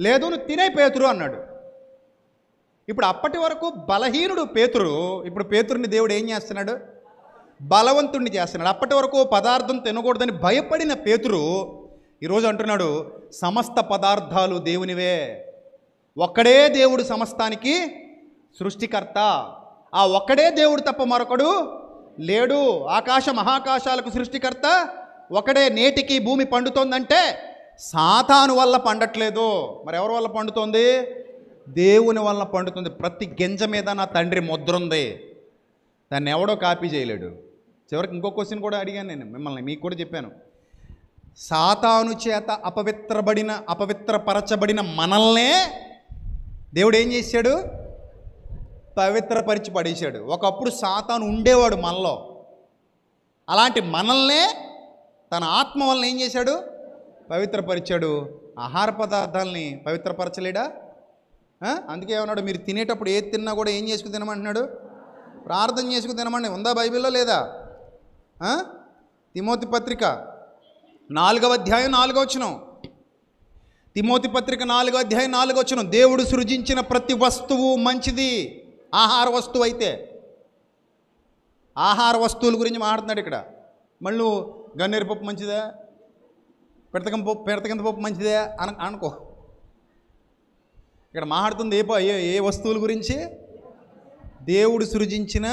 లేదు, నువ్వు తినే పేతురు అన్నాడు. ఇప్పుడు అప్పటి వరకు బలహీనుడు పేతురు, ఇప్పుడు పేతురుని దేవుడు ఏం చేస్తున్నాడు? బలవంతుణ్ణి చేస్తున్నాడు. అప్పటి వరకు పదార్థం తినకూడదని భయపడిన పేతురు ఈరోజు అంటున్నాడు, సమస్త పదార్థాలు దేవునివే, ఒక్కడే దేవుడు సమస్తానికి సృష్టికర్త, ఆ ఒక్కడే దేవుడు తప్ప మరొకడు లేడు. ఆకాశ మహాకాశాలకు సృష్టికర్త ఒకడే. నేటికి భూమి పండుతోందంటే సాతాను వల్ల పండట్లేదు, మరి ఎవరి వల్ల పండుతోంది? దేవుని వల్ల పండుతుంది. ప్రతి గింజ మీద నా తండ్రి ముద్ర ఉంది, దాన్ని ఎవడో కాపీ చేయలేడు. చివరికి ఇంకో క్వశ్చన్ కూడా అడిగాను నేను మిమ్మల్ని, మీకు కూడా చెప్పాను. సాతాను చేత అపవిత్రపరచబడిన మనల్నే దేవుడు ఏం చేశాడు? పవిత్రపరిచి పడేశాడు. ఒకప్పుడు సాతాను ఉండేవాడు మనలో, అలాంటి మనల్నే తన ఆత్మ వలన ఏం చేశాడు? పవిత్రపరిచాడు, ఆహార పదార్థాలని పవిత్రపరచలేడా? అందుకే ఏమన్నాడు, మీరు తినేటప్పుడు ఏది తిన్నా కూడా ఏం చేసుకుని తినమంటున్నాడు? ప్రార్థన చేసుకుని తినమండి. ఉందా బైబిల్లో లేదా? తిమోతి పత్రిక 4వ అధ్యాయం 4వ వచనం. తిమోతి పత్రిక 4వ అధ్యాయం 4వ వచనం. దేవుడు సృజించిన ప్రతి వస్తువు మంచిది, ఆహార వస్తువు అయితే. ఆహార వస్తువుల గురించి మాట్లాడుతున్నాడు ఇక్కడ. మళ్ళీ నువ్వు గన్నేరు పప్పు మంచిదా, పెడతకంత పప్పు మంచిదే అనుకో. ఇక్కడ మాట్లాడుతుంది ఏ వస్తువుల గురించి? దేవుడు సృజించిన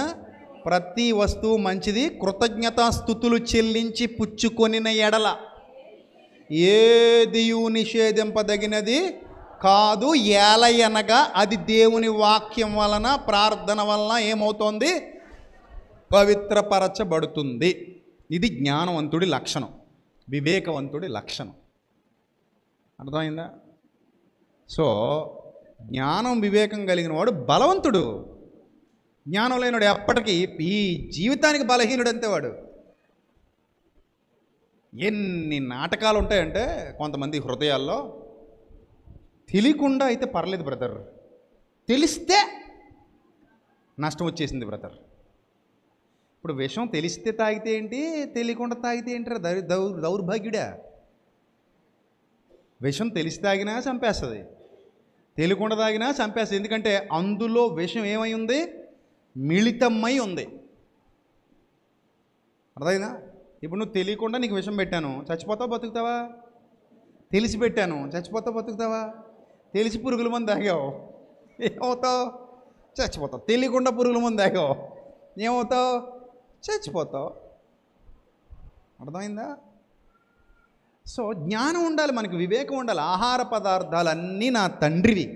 ప్రతి వస్తువు మంచిది, కృతజ్ఞతాస్తుతులు చెల్లించి పుచ్చుకొనిన ఎడల ఏదియు నిషేధింపదగినది కాదు, ఏలయనగా అది దేవుని వాక్యం వలన, ప్రార్థన వలన ఏమవుతోంది? పవిత్రపరచబడుతుంది. ఇది జ్ఞానవంతుడి లక్షణం, వివేకవంతుడి లక్షణం. అర్థమైందా? సో జ్ఞానం వివేకం కలిగిన వాడు బలవంతుడు. జ్ఞానం లేనివాడు ఎప్పటికీ ఈ జీవితానికి బలహీనుడు అంతే వాడు. ఎన్ని నాటకాలు ఉంటాయంటే కొంతమంది హృదయాల్లో. తెలియకుండా అయితే పర్లేదు బ్రదర్, తెలిస్తే నష్టం వచ్చేసింది బ్రదర్. ఇప్పుడు విషం తెలిస్తే తాగితే ఏంటి, తెలియకుండా తాగితే ఏంటి? దౌర్భాగ్యుడా. విషం తెలిసి తాగినా చంపేస్తుంది, తెలియకుండా తాగినా చంపేస్తుంది. ఎందుకంటే అందులో విషం ఏమై ఉంది? మిళితమై ఉంది. అర్థమైందా? ఇప్పుడు నువ్వు తెలియకుండా నీకు విషం పెట్టాను, చచ్చిపోతావు బతుకుతావా? తెలిసి పెట్టాను, చచ్చిపోతావు బతుకుతావా? తెలిసి పురుగుల మందు తాగావు, ఏమవుతావు? చచ్చిపోతావు. తెలియకుండా పురుగుల మందు తాగావు, ఏమవుతావు? చచ్చిపోతావు. అర్థమైందా? సో జ్ఞానం ఉండాలి, మనకి వివేకం ఉండాలి. ఆహార పదార్థాలన్నీ నా తండ్రివి,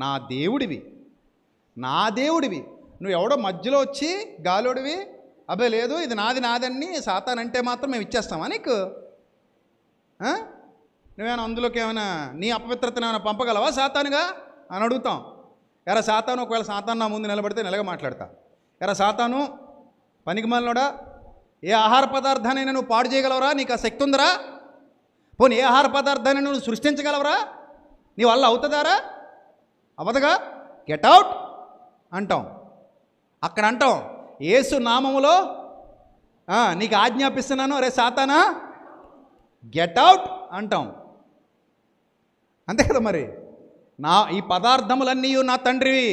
నా దేవుడివి, నా దేవుడివి. నువ్వు ఎవడో మధ్యలో వచ్చి గాలోడివి, అబ్బే లేదు ఇది నాదని సాతానంటే మాత్రం మేము ఇచ్చేస్తామా నీకు? నువ్వేమైనా అందులోకి ఏమైనా నీ అపవిత్రతను ఏమైనా పంపగలవా సాతానుగా అని అడుగుతాం. ఎరా సాతాను, ఒకవేళ సాతాను నా ముందు నిలబడితే నిలగా మాట్లాడతా. ఎరా సాతాను పనికిమాలినోడా, ఏ ఆహార పదార్థానైనా నువ్వు పాడు చేయగలవరా? నీకు ఆ శక్తి ఉందరా? పోనీ ఏ ఆహార పదార్థాన్ని నువ్వు సృష్టించగలవరా? నీ వల్ల అవుతుందారా? అవదుగా, గెట్ అవుట్ అంటాం. అక్కడ అంటాం యేసు నామములో నీకు ఆజ్ఞాపిస్తున్నాను, రే సాతానా గెట్ అవుట్ అంటాం. అంతే కదా మరి. ఈ పదార్థములన్నీ నా తండ్రివి,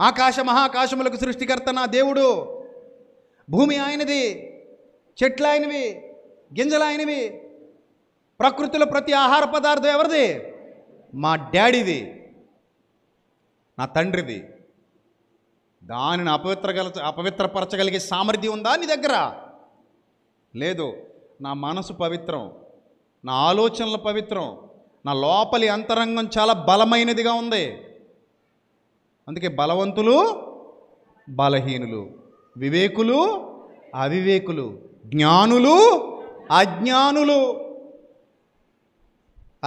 ఆకాశ మహాకాశములకు సృష్టికర్త నా దేవుడు, భూమి ఆయనది, చెట్లు ఆయనవి, గింజలు ఆయనవి, ప్రకృతిలో ప్రతి ఆహార పదార్థం ఎవరిది? మా డాడీది, నా తండ్రిది. దానిని అపవిత్రపరచగలిగే సామర్థ్యం ఉందా నీ దగ్గర? లేదు. నా మనసు పవిత్రం, నా ఆలోచనలు పవిత్రం, నా లోపలి అంతరంగం చాలా బలమైనదిగా ఉంది. అందుకే బలవంతులు బలహీనులు, వివేకులు అవివేకులు, జ్ఞానులు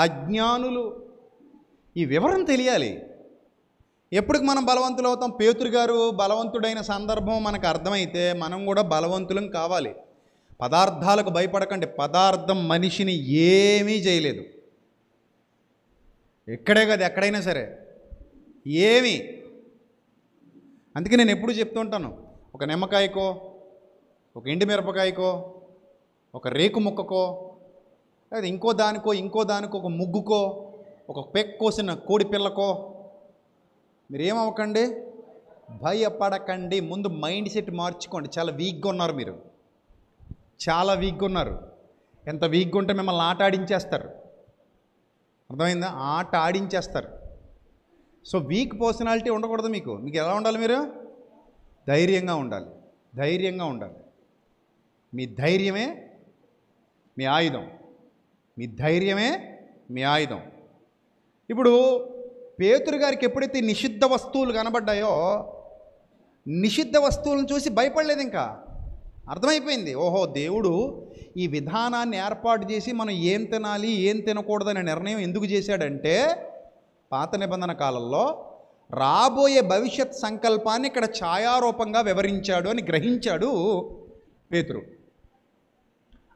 అజ్ఞానులు. ఈ వివరం తెలియాలి. ఎప్పటికి మనం బలవంతులు అవుతాం? పేతురు గారు బలవంతుడైన సందర్భం మనకు అర్థమైతే మనం కూడా బలవంతులం కావాలి. పదార్థాలకు భయపడకండి. పదార్థం మనిషిని ఏమీ చేయలేదు. ఎక్కడే కాదు, ఎక్కడైనా సరే ఏమీ. అందుకే నేను ఎప్పుడు చెప్తూ ఉంటాను, ఒక నిమ్మకాయకో, ఒక ఎండు మిరపకాయకో, ఒక రేకు ముక్కకో, లేదా ఇంకో దానికో, ఒక ముగ్గుకో, ఒక పెక్కోసిన కోడి పిల్లకో మీరేమవ్వకండి, భయపడకండి. ముందు మైండ్ సెట్ మార్చుకోండి. చాలా వీక్గా ఉన్నారు మీరు, చాలా వీక్గా ఉన్నారు. ఎంత వీక్గా ఉంటే మిమ్మల్ని ఆట ఆడించేస్తారు. అర్థమైందా? ఆట ఆడించేస్తారు. సో వీక్ పర్సనాలిటీ ఉండకూడదు మీకు. ఎలా ఉండాలి? మీరు ధైర్యంగా ఉండాలి, ధైర్యంగా ఉండాలి. మీ ధైర్యమే మీ ఆయుధం, మీ ధైర్యమే మీ ఆయుధం. ఇప్పుడు పేతురు గారికి ఎప్పుడైతే నిషిద్ధ వస్తువులు కనబడ్డాయో, నిషిద్ధ వస్తువులను చూసి భయపడలేదు. ఇంకా అర్థమైపోయింది, ఓహో దేవుడు ఈ విధానాన్ని ఏర్పాటు చేసి మనం ఏం తినాలి ఏం తినకూడదనే నిర్ణయం ఎందుకు చేశాడంటే, పాత నిబంధన కాలంలో రాబోయే భవిష్యత్ సంకల్పాన్ని ఇక్కడ ఛాయారూపంగా వివరించాడు అని గ్రహించాడు పేతురు.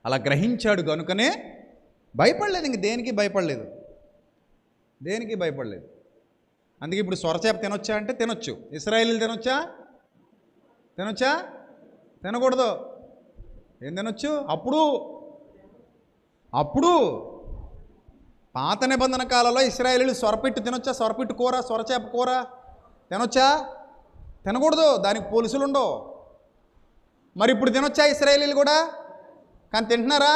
అలా గ్రహించాడు కనుకనే భయపడలేదు, ఇంక దేనికి భయపడలేదు, దేనికి భయపడలేదు. అందుకే ఇప్పుడు సొరచేప తినొచ్చా అంటే తినొచ్చు. ఇశ్రాయేలీలు తినొచ్చా? తినొచ్చా? తినకూడదు. ఏం తినొచ్చు? అప్పుడు పాత నిబంధన కాలంలో ఇశ్రాయేలీలు సొరపిట్టు తినొచ్చా? సొరపిట్టు కూర, సొరచేప కూర తినొచ్చా? తినకూడదు, దానికి పోలీసులు ఉండవు. మరి ఇప్పుడు తినొచ్చా ఇశ్రాయేలీలు కూడా? కానీ తింటున్నారా?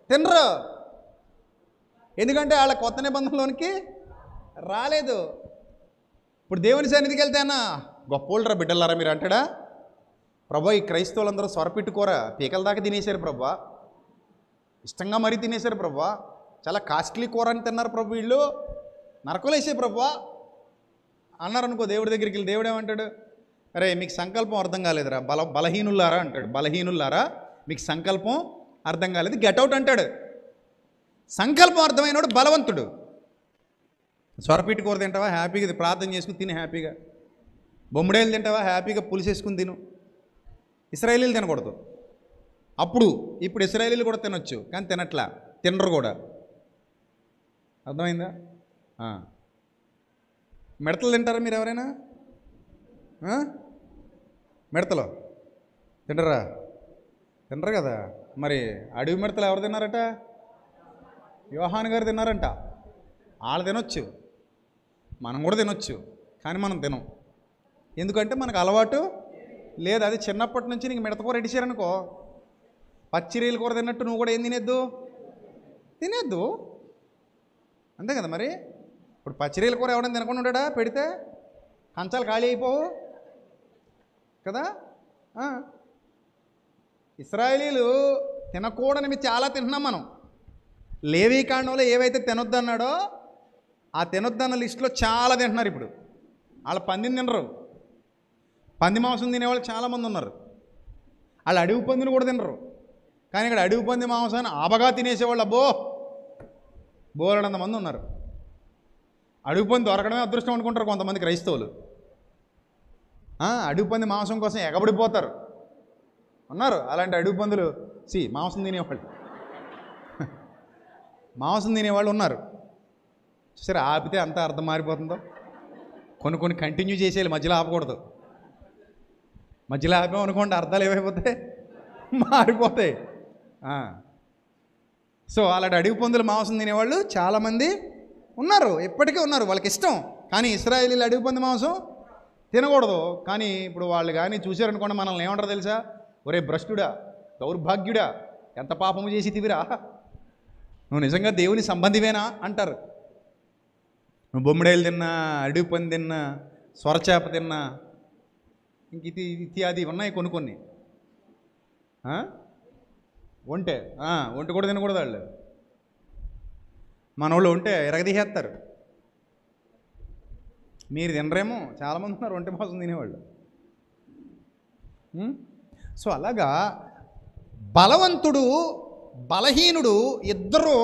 తినరు. ఎందుకంటే వాళ్ళ కొత్త నిబంధనలోనికి రాలేదు. ఇప్పుడు దేవుని సన్నిధికి వెళ్తేనా గొప్పోళ్ళరా బిడ్డలారా మీరు అంటాడా? ప్రభా ఈ క్రైస్తవులందరూ సొరపిట్టు కూర పీకల దాకా తినేశారు ప్రభా, ఇష్టంగా మరీ తినేశారు ప్రభా, చాలా కాస్ట్లీ కూర అని తిన్నారు ప్రభు, వీళ్ళు నరకలేసే ప్రభా అన్నారు అనుకో. దేవుడి దగ్గరికి వెళ్ళి దేవుడు ఏమంటాడు? అరే మీకు సంకల్పం అర్థం కాలేదురా, బలహీనులారా అంటాడు. బలహీనులారా మీకు సంకల్పం అర్థం కాలేదు, గెట్అవుట్ అంటాడు. సంకల్పం అర్థమైనవాడు బలవంతుడు. సొరపిట్టు కూర తింటావా? హ్యాపీగా ప్రార్థన చేసుకుని తిని హ్యాపీగా. బొమ్మిడేలు తింటావా? హ్యాపీగా పులిసేసుకుని తిను. ఇశ్రాయేలీలు తినకూడదు. ఇప్పుడు ఇశ్రాయేలీలు కూడా తినొచ్చు, కానీ తినరు కూడా. అర్థమైందా? మిడతలు తింటారా మీరు ఎవరైనా? మిడతలు తింటారా? తినరు కదా. మరి అడవి మిడతలు ఎవరు తిన్నారట? యోహాను గారు తిన్నారంట. వాళ్ళు తినొచ్చు, మనం కూడా తినొచ్చు, కానీ మనం తినం. ఎందుకంటే మనకు అలవాటు లేదు. అది చిన్నప్పటి నుంచి నీకు మిడత కూర ఎడిచారనుకో, పచ్చిరీల కూర తిన్నట్టు నువ్వు కూడా ఏం తినేద్దు. అంతే కదా. మరి ఇప్పుడు పచ్చిరీల కూర ఎవడైనా తినకుండా ఉంటాడా? పెడితే కంచాలు ఖాళీ అయిపోవు కదా. ఇశ్రాయేలీలు తినకూడనివి చాలా తింటున్నాం మనం. లేవీ కాండంలో ఏవైతే తినొద్దన్నాడో ఆ తినొద్దన్న లిస్టులో చాలా తింటున్నారు. ఇప్పుడు వాళ్ళు పందిని తినరు, పంది మాంసం తినేవాళ్ళు చాలామంది ఉన్నారు. వాళ్ళు అడవి పందిని కూడా తినరు, కానీ ఇక్కడ అడవి పంది మాంసాన్ని ఆబగా తినేసేవాళ్ళు బోలెడంత మంది ఉన్నారు. అడవి పంది దొరకడమే అదృష్టం అనుకుంటారు కొంతమంది క్రైస్తవులు. అడవి పంది మాంసం కోసం ఎగబడిపోతారు ఉన్నారు. అలాంటి అడవి పందులు మాంసం తినేవాళ్ళు ఉన్నారు. సరే ఆపితే అంతా అర్థం మారిపోతుందో. కొన్ని కంటిన్యూ చేసేయాలి, మధ్యలో ఆపకూడదు. మధ్యలో ఆపామనుకోండి అర్థాలు ఏమైపోతాయి, మారిపోతాయి. సో అలాంటి అడవి పందుల మాంసం తినేవాళ్ళు చాలామంది ఉన్నారు, ఇప్పటికీ ఉన్నారు. వాళ్ళకి ఇష్టం. కానీ ఇశ్రాయేలీలు అడవి పంది మాంసం తినకూడదు. కానీ ఇప్పుడు వాళ్ళు కానీ చూశారనుకోండి, మనల్ని ఏమంటారు తెలుసా? ఒరే భ్రష్టుడా, దౌర్భాగ్యుడా, ఎంత పాపము చేసి తివిరా, నువ్వు నిజంగా దేవుని సంబంధివేనా అంటారు. నువ్వు బొమ్మిడేలు తిన్నా, అడవి పంది తిన్నా, సొరచేప తిన్నా, ఇంక ఇత్యాది ఉన్నాయి కొన్ని. ఒంటి కూడా తినకూడదు వాళ్ళు. మన వాళ్ళు ఉంటే ఎరగదీసేస్తారు. మీరు తినరేమో, చాలామంది ఉన్నారు ఒంటి మాంసం తినేవాళ్ళు. సో అలాగా బలవంతుడు బలహీనుడు ఇద్దరు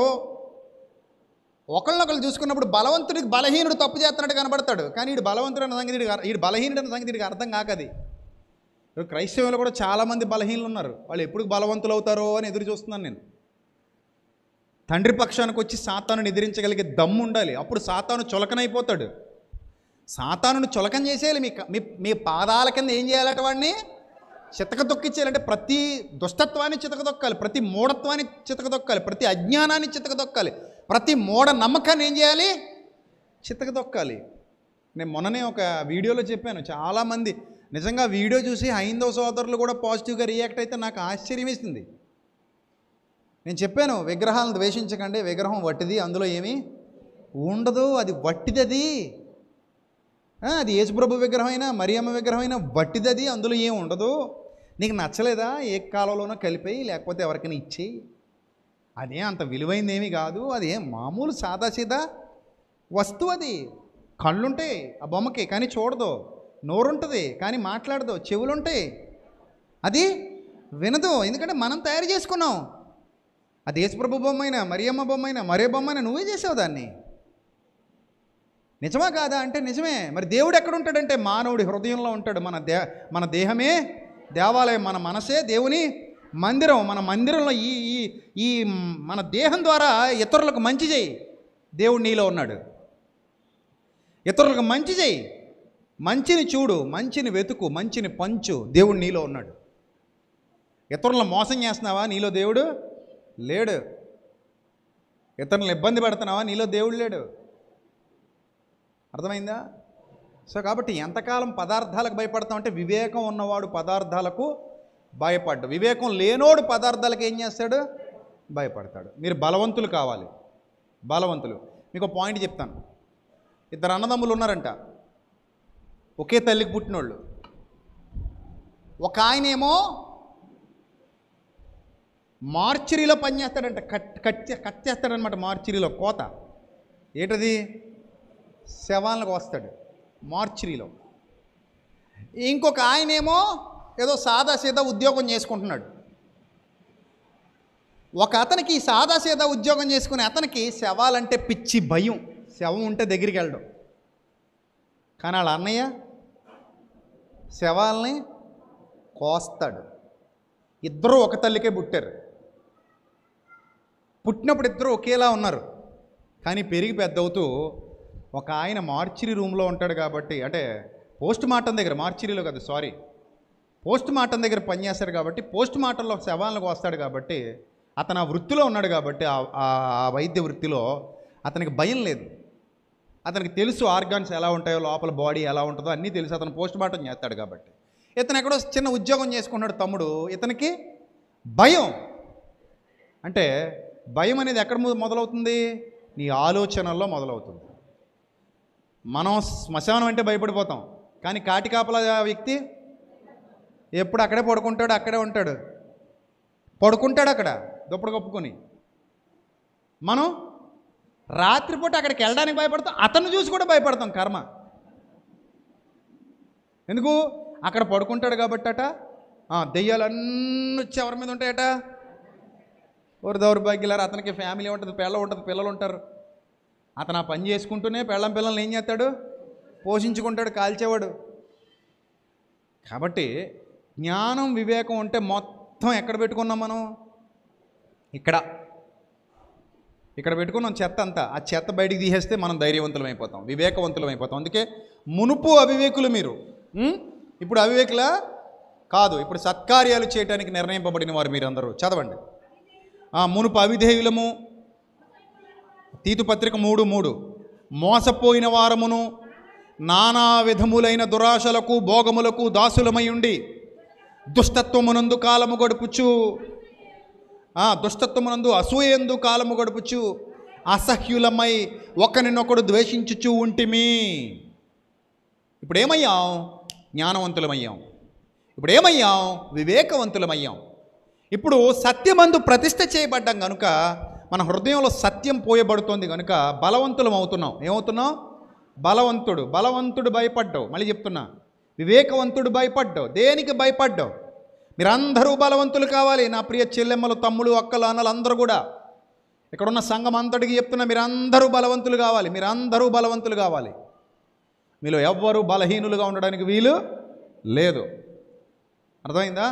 ఒకళ్ళనొకళ్ళు చూసుకున్నప్పుడు బలవంతుడికి బలహీనుడు తప్పు చేస్తున్నట్టు కనబడతాడు. కానీ వీడు బలవంతుడు అన్న సంగతి వీడు బలహీనుడు అన్న సంగతి వీడికి అర్థం కాకది. క్రైస్తవులు కూడా చాలామంది బలహీనులు ఉన్నారు. వాళ్ళు ఎప్పుడు బలవంతులు అవుతారో అని ఎదురు చూస్తున్నాను నేను. తండ్రి పక్షానికి వచ్చి సాతానుని ఎదిరించగలిగే దమ్ము ఉండాలి. అప్పుడు సాతాను చులకనైపోతాడు. సాతానుని చులకన చేసేయాలి. మీ పాదాల కింద ఏం చేయాలట? వాడిని చితక తొక్కిచ్చేయాలంటే ప్రతి దుష్టత్వాన్ని చితక తొక్కాలి, ప్రతి మూఢత్వాన్ని చితక తొక్కాలి, ప్రతి అజ్ఞానాన్ని చితక తొక్కాలి, ప్రతి మూఢ నమ్మకాన్ని ఏం చేయాలి? చితక తొక్కాలి. నేను మొన్ననే ఒక వీడియోలో చెప్పాను, చాలామంది నిజంగా వీడియో చూసి హైందవ సోదరులు కూడా పాజిటివ్గా రియాక్ట్ అయితే నాకు ఆశ్చర్యం వేసింది. నేను చెప్పాను, విగ్రహాలను ద్వేషించకండి, విగ్రహం వట్టిది, అందులో ఏమీ ఉండదు, అది వట్టిదది. అది యేసుప్రభు విగ్రహం అయినా మరియమ్మ విగ్రహం అయినా వట్టిదది, అందులో ఏమి ఉండదు. నీకు నచ్చలేదా ఏ కాలంలోనో కలిపేయి, లేకపోతే ఎవరికైనా ఇచ్చేయి. అదే అంత విలువైంది ఏమీ కాదు, అది మామూలు సాదాసీదా వస్తువు. అది కళ్ళుంటాయి ఆ బొమ్మకి కానీ చూడదు, నోరుంటుంది కానీ మాట్లాడదు, చెవులుంటాయి అది వినదు. ఎందుకంటే మనం తయారు చేసుకున్నాం. అది యేసుప్రభు బొమ్మ అయినా మరియమ్మ బొమ్మ అయినా మరే బొమ్మ అయినా నువ్వే చేసావు దాన్ని. నిజమా కాదా అంటే నిజమే. మరి దేవుడు ఎక్కడ ఉంటాడంటే మానవుడి హృదయంలో ఉంటాడు. మన దేహమే దేవాలయం, మన మనసే దేవుని మందిరం, మన మందిరంలో ఈ ఈ ఈ మన దేహం ద్వారా ఇతరులకు మంచి చేయి, దేవుడు నీలో ఉన్నాడు. ఇతరులకు మంచి చేయి, మంచిని చూడు, మంచిని వెతుకు, మంచిని పంచు, దేవుడు నీలో ఉన్నాడు. ఇతరులను మోసం చేస్తున్నావా, నీలో దేవుడు లేడు. ఇతరులను ఇబ్బంది పెడుతున్నావా, నీలో దేవుడు లేడు. అర్థమైందా? సో కాబట్టి ఎంతకాలం పదార్థాలకు భయపడతామంటే, వివేకం ఉన్నవాడు పదార్థాలకు భయపడ్డు, వివేకం లేనోడు పదార్థాలకు ఏం చేస్తాడు, భయపడతాడు. మీరు బలవంతులు కావాలి, బలవంతులు. మీకు ఒక పాయింట్ చెప్తాను. ఇద్దరు అన్నదమ్ములు ఉన్నారంట, ఒకే తల్లికి పుట్టినోళ్ళు. ఒక ఆయనేమో మార్చిరీలో పనిచేస్తాడంట, కట్ చేస్తాడనమాట. మార్చిరీలో కోత ఏంటది, శవాలకు వస్తాడు మార్చిరీలో. ఇంకొక ఆయనేమో ఏదో సాదాసీదా ఉద్యోగం చేసుకుంటున్నాడు. ఒక అతనికి సాదాసీదా ఉద్యోగం చేసుకునే అతనికి శవాలంటే పిచ్చి భయం, శవం ఉంటే దగ్గరికి వెళ్ళడం. కానీ వాళ్ళ అన్నయ్య శవాల్ని కోస్తాడు. ఇద్దరూ ఒక తల్లికే పుట్టారు. పుట్టినప్పుడు ఇద్దరు ఒకేలా ఉన్నారు, కానీ పెరిగి పెద్దవుతూ ఒక ఆయన మార్చిరీ రూమ్లో ఉంటాడు కాబట్టి, అంటే పోస్ట్ మార్టం దగ్గర, మార్చిరీలో కాదు సారీ, పోస్ట్ మార్టం దగ్గర పనిచేస్తాడు కాబట్టి, పోస్ట్ మార్టంలో శవాలకు వస్తాడు కాబట్టి, అతను ఆ వృత్తిలో ఉన్నాడు కాబట్టి, ఆ వైద్య వృత్తిలో అతనికి భయం లేదు. అతనికి తెలుసు ఆర్గాన్స్ ఎలా ఉంటాయో, లోపల బాడీ ఎలా ఉంటుందో అన్నీ తెలుసు. అతను పోస్ట్ మార్టం చేస్తాడు కాబట్టి. ఇతను ఎక్కడో చిన్న ఉద్యోగం చేసుకుంటున్నాడు తమ్ముడు, ఇతనికి భయం. అంటే భయం అనేది ఎక్కడ మొదలవుతుంది, నీ ఆలోచనల్లో మొదలవుతుంది. మనం శ్మశానం అంటే భయపడిపోతాం, కానీ కాటి కాపలా వ్యక్తి ఎప్పుడు అక్కడే పడుకుంటాడు, అక్కడే ఉంటాడు, పడుకుంటాడు అక్కడ దుప్పటి కప్పుకొని. మనం రాత్రిపూట అక్కడికి వెళ్ళడానికి భయపడతాం, అతన్ని చూసి కూడా భయపడతాం. కర్మ ఎందుకు, అక్కడ పడుకుంటాడు కాబట్టి అట. దెయ్యాలన్నీ వచ్చి ఎవరి మీద ఉంటాయట, ఎవరు దౌర్భాగ్యులారు. అతనికి ఫ్యామిలీ ఉంటుంది, పిల్లలు ఉంటారు. అతను ఆ పని చేసుకుంటూనే పిల్లల్ని ఏం చేస్తాడు, పోషించుకుంటాడు, కాల్చేవాడు. కాబట్టి జ్ఞానం వివేకం ఉంటే మొత్తం ఎక్కడ పెట్టుకున్నాం మనం, ఇక్కడ పెట్టుకున్నాం చెత్త అంతా. ఆ చెత్త బయటికి తీసేస్తే మనం ధైర్యవంతులం అయిపోతాం, వివేకవంతులం అయిపోతాం. అందుకే మునుపు అవివేకులు మీరు, ఇప్పుడు అవివేకులా కాదు, ఇప్పుడు సత్కార్యాలు చేయడానికి నిర్ణయింపబడిన వారు మీరందరూ. చదవండి. మునుపు అవిధేయులము, తీతు పత్రిక 3:3, మోసపోయిన వారమును నానా విధములైన దురాశలకు భోగములకు దాసులమై ఉండి దుష్టత్వమునందు కాలము గడుపుచు, దుష్టత్వమునందు అసూయందు కాలము గడుపుచు అసహ్యులమై ఒకరినొకడు ద్వేషించుచు ఉంటిమి. ఇప్పుడు ఏమయ్యాం, జ్ఞానవంతులమయ్యాం. ఇప్పుడు ఏమయ్యాం, వివేకవంతులమయ్యాం. ఇప్పుడు సత్యమందు ప్రతిష్ఠ చేయబడ్డాం కనుక మన హృదయంలో సత్యం పోయబడుతోంది కనుక బలవంతులం అవుతున్నాం. ఏమవుతున్నాం, బలవంతుడు భయపడ్డావు. మళ్ళీ చెప్తున్నా, వివేకవంతుడు భయపడ్డావు. దేనికి భయపడ్డావు? మీరందరూ బలవంతులు కావాలి. నా ప్రియ చెల్లెమ్మలు, తమ్ముడు, అక్కలు, అన్నలు అందరూ కూడా, ఇక్కడున్న సంఘం అంతటికి చెప్తున్నా, మీరందరూ బలవంతులు కావాలి. మీరందరూ బలవంతులు కావాలి. మీలో ఎవ్వరూ బలహీనులుగా ఉండడానికి వీలు లేదు. అర్థమైందా?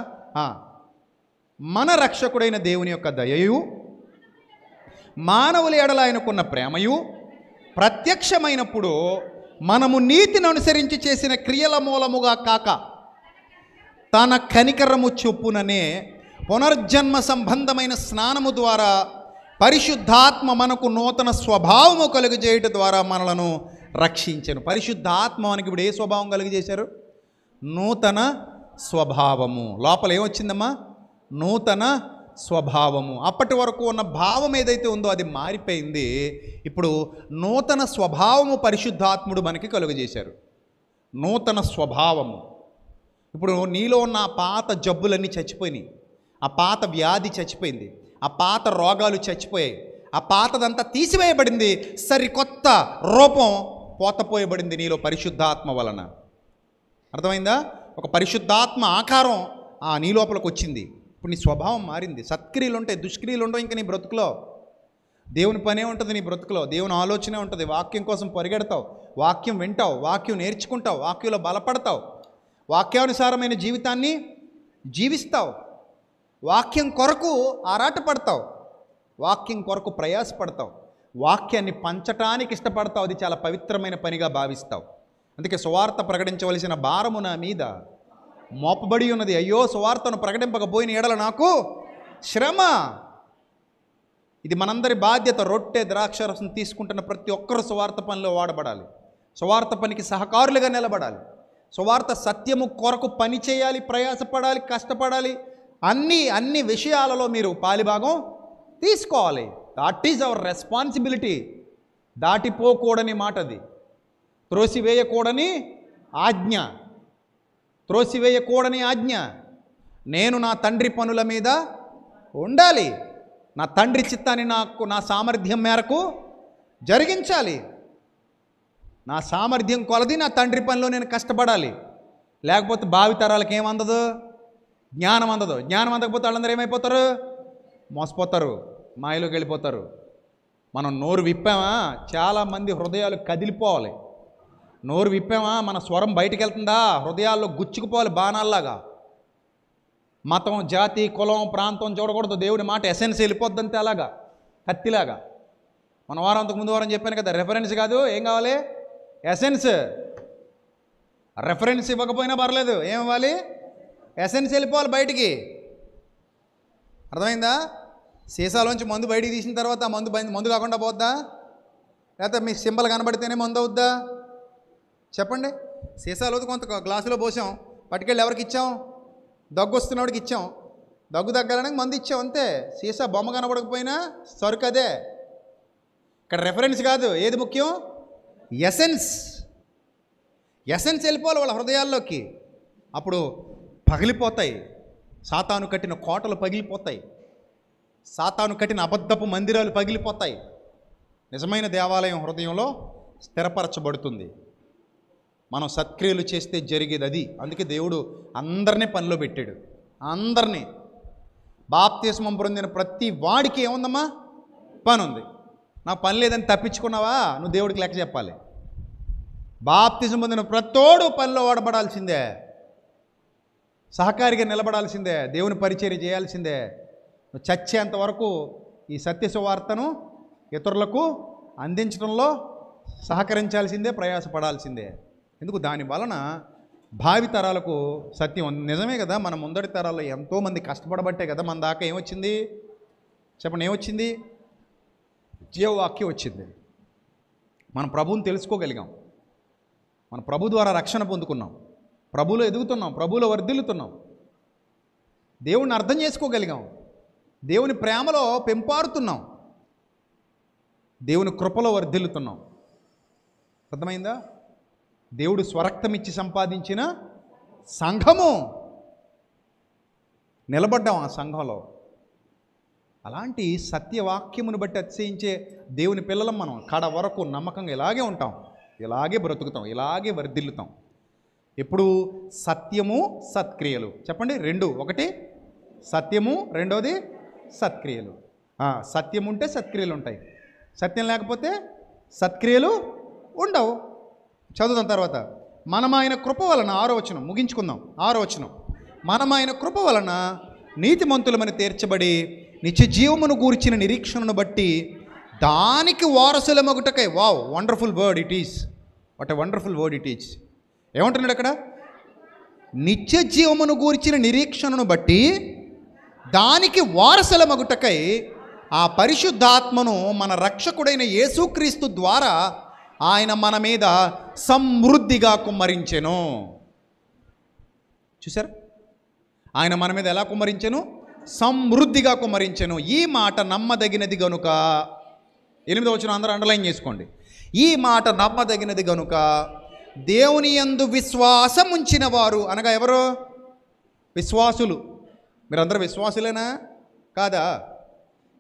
మన రక్షకుడైన దేవుని యొక్క దయయు మానవుల ఎడల ఆయనకున్న ప్రేమయు ప్రత్యక్షమైనప్పుడు మనము నీతిని అనుసరించి చేసిన క్రియల మూలముగా కాక తన కనికరము చొప్పుననే పునర్జన్మ సంబంధమైన స్నానము ద్వారా పరిశుద్ధాత్మ మనకు నూతన స్వభావము కలుగజేయుట ద్వారా మనలను రక్షించెను. పరిశుద్ధాత్మ మనకి ఇప్పుడు ఏ స్వభావం కలుగజేశారు? నూతన స్వభావము. లోపల ఏమొచ్చిందమ్మా? నూతన స్వభావము. అప్పటి వరకు ఉన్న భావం ఏదైతే ఉందో అది మారిపోయింది. ఇప్పుడు నూతన స్వభావము పరిశుద్ధాత్ముడు మనకి కలుగజేశారు. నూతన స్వభావము. ఇప్పుడు నీలో ఉన్న ఆ పాత జబ్బులన్నీ చచ్చిపోయినాయి, ఆ పాత వ్యాధి చచ్చిపోయింది, ఆ పాత రోగాలు చచ్చిపోయాయి, ఆ పాతదంతా తీసివేయబడింది. సరికొత్త రూపం పోతపోయబడింది నీలో పరిశుద్ధాత్మ వలన. అర్థమైందా? ఒక పరిశుద్ధాత్మ ఆకారం నీ లోపలికి వచ్చింది. ఇప్పుడు నీ స్వభావం మారింది. సత్క్రియలు ఉంటాయి, దుష్క్రియలు ఉండవు ఇంకా నీ బ్రతుకులో. దేవుని పనే ఉంటుంది నీ బ్రతుకులో, దేవుని ఆలోచనే ఉంటుంది. వాక్యం కోసం పరిగెడతావు, వాక్యం వింటావు, వాక్యం నేర్చుకుంటావు, వాక్యంలో బలపడతావు, వాక్యానుసారమైన జీవితాన్ని జీవిస్తావు. వాక్యం కొరకు ఆరాటపడతావు, వాక్యం కొరకు ప్రయాసపడతావు, వాక్యాన్ని పంచటానికి ఇష్టపడతావు. అది చాలా పవిత్రమైన పనిగా భావిస్తావు. అందుకే సువార్త ప్రకటించవలసిన భారము నా మీద మోపబడి ఉన్నది. అయ్యో, సువార్తను ప్రకటింపకపోయిన ఎడల నాకు శ్రమ. ఇది మనందరి బాధ్యత. రొట్టె ద్రాక్షరసం తీసుకుంటున్న ప్రతి ఒక్కరు సువార్త పనిలో వాడబడాలి, సువార్త పనికి సహకారులుగా నిలబడాలి, సువార్త సత్యము కొరకు పని చేయాలి, ప్రయాసపడాలి, కష్టపడాలి. అన్ని విషయాలలో మీరు పాలిభాగం తీసుకోవాలి. That is our responsibility. దాటిపోకూడని మాట అది, త్రోసివేయకూడని ఆజ్ఞ, త్రోసివేయకూడని ఆజ్ఞ. నేను నా తండ్రి పనుల మీద ఉండాలి, నా తండ్రి చిత్తాన్ని నా సామర్థ్యం మేరకు జరిగించాలి. నా సామర్థ్యం కొలది నా తండ్రి పనిలో నేను కష్టపడాలి. లేకపోతే భావితరాలకు ఏమందదు? జ్ఞానం అందదు. జ్ఞానం అందకపోతే వాళ్ళందరూ ఏమైపోతారు? మోసపోతారు, మాయలోకి వెళ్ళిపోతారు. మనం నోరు విప్పామా, చాలామంది హృదయాలు కదిలిపోవాలి. నోరు విప్పామా, మన స్వరం బయటికి వెళ్తుందా, హృదయాల్లో గుచ్చుకుపోవాలి బాణాల్లాగా. మతం, జాతి, కులం, ప్రాంతం చూడకూడదు. దేవుడి మాట ఎసెన్స్ వెళ్ళిపోద్దంతే, అలాగా కత్తిలాగా. మన అంతకు ముందు వారం చెప్పాను కదా, రెఫరెన్స్ కాదు, ఏం కావాలి? ఎసెన్స్. రెఫరెన్స్ ఇవ్వకపోయినా పర్లేదు, ఏం ఇవ్వాలి? ఎసెన్స్ వెళ్ళిపోవాలి బయటికి. అర్థమైందా? సీసాలోంచి మందు బయటికి తీసిన తర్వాత ఆ మందు కాకుండా పోద్దా? లేకపోతే మీ సింబల్ కనబడితేనే మందు అవుద్దా? చెప్పండి. సీసాలో కొంత గ్లాసులో పోసాం, పట్టుకెళ్ళి ఎవరికి ఇచ్చాం? దగ్గు వస్తున్నవాడికి ఇచ్చాం. దగ్గు తగ్గడానికి మందు ఇచ్చాం, అంతే. సీసా బొమ్మ కనబడకపోయినా సరుకు అదే. ఇక్కడ రెఫరెన్స్ కాదు, ఏది ముఖ్యం? ఎసెన్స్. ఎసెన్స్ వెళ్ళిపోవాలి వాళ్ళ హృదయాల్లోకి. అప్పుడు పగిలిపోతాయి, సాతాను కట్టిన కోటలు పగిలిపోతాయి, సాతాను కట్టిన అబద్ధపు మందిరాలు పగిలిపోతాయి. నిజమైన దేవాలయం హృదయంలో స్థిరపరచబడుతుంది. మనం సత్క్రియలు చేస్తే జరిగేది అది. అందుకే దేవుడు అందరినీ పనిలో పెట్టాడు. అందరినీ. బాప్తిస్మం పొందిన ప్రతి వాడికి ఏముందమ్మా? పని ఉంది. నా పని లేదని తప్పించుకున్నావా, నువ్వు దేవుడికి లెక్క చెప్పాలి. బాప్తిస్మం పొందిన ప్రతోడు పనిలో వాడబడాల్సిందే, సహకారిగా నిలబడాల్సిందే, దేవుని పరిచర్య చేయాల్సిందే. నువ్వు చచ్చేంత వరకు ఈ సత్య సువార్తను ఇతరులకు అందించడంలో సహకరించాల్సిందే, ప్రయాసపడాల్సిందే. ఎందుకు? దాని వలన భావితరాలకు సత్యం నిజమే కదా. మన ముందటి తరాల్లో ఎంతోమంది కష్టపడబట్టే కదా మన దాకా ఏమొచ్చింది? చెప్పండి, ఏమొచ్చింది? జీవవాక్యం వచ్చింది. మనం ప్రభువుని తెలుసుకోగలిగాం, మన ప్రభు ద్వారా రక్షణ పొందుకున్నాం, ప్రభువులో ఎదుగుతున్నాం, ప్రభువులో వర్ధిల్లుతున్నాం, దేవుణ్ణి అర్థం చేసుకోగలిగాం, దేవుని ప్రేమలో పెంపారుతున్నాం, దేవుని కృపలో వర్ధిల్లుతున్నాం. అర్థమైందా? దేవుడు స్వరక్తం ఇచ్చి సంపాదించిన సంఘము, నిలబడ్డాం ఆ సంఘంలో. అలాంటి సత్యవాక్యమును బట్టి అతిశయించే దేవుని పిల్లలం మనం. కడ వరకు నమ్మకంగా ఇలాగే ఉంటాం, ఇలాగే బ్రతుకుతాం, ఇలాగే వర్ధిల్లుతాం. ఎప్పుడు? సత్యము, సత్క్రియలు. చెప్పండి, రెండు. ఒకటి సత్యము, రెండోది సత్క్రియలు. సత్యం ఉంటే సత్క్రియలు ఉంటాయి, సత్యం లేకపోతే సత్క్రియలు ఉండవు. చదువుతాం తర్వాత. మనం ఆయన కృప వలన, 6వ వచనం ముగించుకుందాం. 6వ వచనం. మనం ఆయన కృప వలన నీతిమంతులమని తీర్చబడి నిత్య జీవమును గూర్చిన నిరీక్షణను బట్టి దానికి వారసులమగుటకై. Wow, wonderful word it is. What a wonderful word it is. ఏమంటున్నాడు అక్కడ? నిత్య జీవమును గూర్చిన నిరీక్షణను బట్టి దానికి వారసులమగుటకై ఆ పరిశుద్ధాత్మను మన రక్షకుడైన యేసుక్రీస్తు ద్వారా ఆయన మన మీద సమృద్ధిగా కుమ్మరించెను. చూసారు? ఆయన మన మీద ఎలా కుమ్మరించెను? సమృద్ధిగా కుమ్మరించెను. ఈ మాట నమ్మదగినది గనుక, 8వ వచనం అందరూ అండర్లైన్ చేసుకోండి. ఈ మాట నమ్మదగినది గనుక దేవుని యందు విశ్వాసం ఉంచిన వారు, అనగా ఎవరు? విశ్వాసులు. మీరందరూ విశ్వాసులేనా కాదా?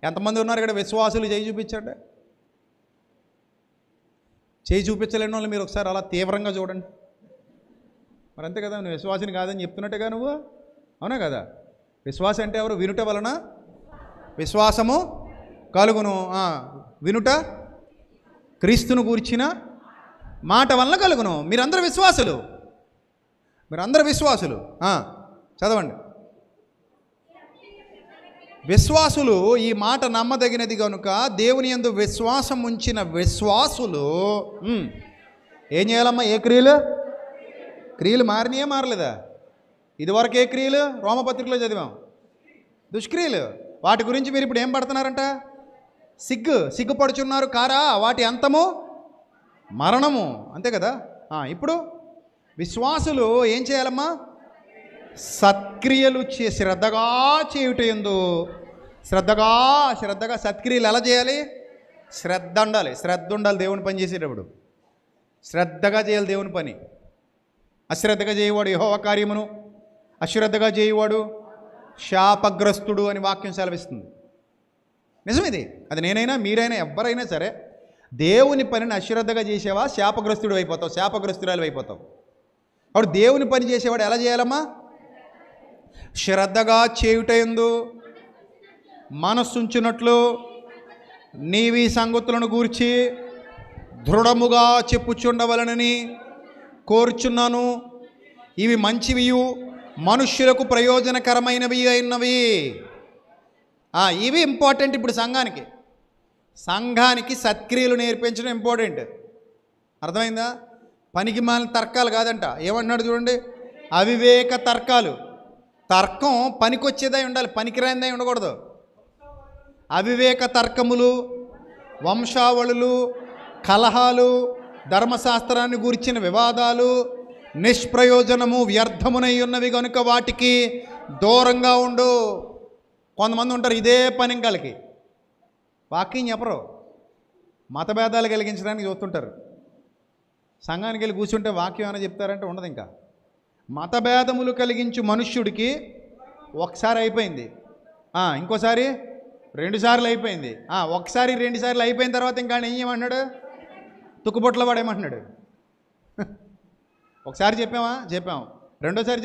ఎంతమంది ఉన్నారు ఇక్కడ విశ్వాసులు? చేయి చూపించండి. చేయి చూపించలేని వాళ్ళు మీరు ఒకసారి అలా తీవ్రంగా చూడండి. మరి అంతే కదా, నువ్వు విశ్వాసిని కాదని చెప్తున్నట్టుగా నువ్వు, అవునా కదా? విశ్వాసం అంటే ఎవరు? వినుట వలన విశ్వాసము కలుగును. వినుట క్రీస్తును గూర్చిన మాట వలన కలుగును. మీరందరూ విశ్వాసులు, మీరందరూ విశ్వాసులు. చదవండి. విశ్వాసులు ఈ మాట నమ్మదగినది కనుక దేవుని యందు విశ్వాసం ఉంచిన విశ్వాసులు ఏం చేయాలమ్మా? ఏ క్రియలు? క్రియలు మారినాయే మారలేదా? ఇదివరకు ఏ క్రియలు రోమపత్రికలో చదివాం? దుష్క్రియలు. వాటి గురించి మీరు ఇప్పుడు ఏం పడుతున్నారంట? సిగ్గుపడుచున్నారు కారా, వాటి అంతము మరణము, అంతే కదా. ఇప్పుడు విశ్వాసులు ఏం చేయాలమ్మా? సత్క్రియలు శ్రద్ధగా చేయుట యందు శ్రద్ధగా సత్క్రియలు ఎలా చేయాలి? శ్రద్ధ ఉండాలి దేవుని పని చేసేటప్పుడు. శ్రద్ధగా చేయాలి దేవుని పని. అశ్రద్ధగా చేయవాడు యెహోవా కార్యమును, అశ్రద్ధగా చేయవాడు శాపగ్రస్తుడు అని వాక్యం సెలవిస్తుంది. నిజమిది. అది నేనైనా మీరైనా ఎవరైనా సరే దేవుని పనిని అశ్రద్ధగా చేసేవా శాపగ్రస్తుడు అయిపోతావు, శాపగ్రస్తురాలు అయిపోతావు. అప్పుడు దేవుని పని చేసేవాడు ఎలా చేయాలమ్మా? శ్రద్ధగా చేయుట యందు మనస్సుంచున్నట్లు నీవి సంగతులను గూర్చి దృఢముగా చెప్పుచుండవలనని కోరుచున్నాను. ఇవి మంచివియు మనుష్యులకు ప్రయోజనకరమైనవి అయినవి. ఇవి ఇంపార్టెంట్. ఇప్పుడు సంఘానికి సత్క్రియలు నేర్పించడం ఇంపార్టెంట్. అర్థమైందా? పనికి మాలిన తర్కాలు కాదంట. ఏమంటున్నాడు చూడండి, అవివేక తర్కాలు. తర్కం పనికొచ్చేదై ఉండాలి, పనికిరానిదై ఉండకూడదు. అవివేక తర్కములు, వంశావళులు, కలహాలు, ధర్మశాస్త్రాన్ని గురించిన వివాదాలు నిష్ప్రయోజనము వ్యర్థమునై ఉన్నవి కనుక వాటికి దూరంగా ఉండు. కొంతమంది ఉంటారు ఇదే పని కలిగి వాక్యం చెప్పరు, మతభేదాలు కలిగించడానికి చూస్తుంటారు. సంఘానికి వెళ్ళి కూర్చుంటే వాక్యం ఏమైనా చెప్తారంటే ఉండదు. ఇంకా మతభేదములు కలిగించు మనుష్యుడికి ఒకసారి అయిపోయింది, ఇంకోసారి 2 సార్లు అయిపోయింది, ఒకసారి 2 సార్లు అయిపోయిన తర్వాత ఇంకా ఏం చేయమంటున్నాడు? తుక్కుబొట్ల వాడేమంటున్నాడు? ఒకసారి చెప్పాం, రెండోసారి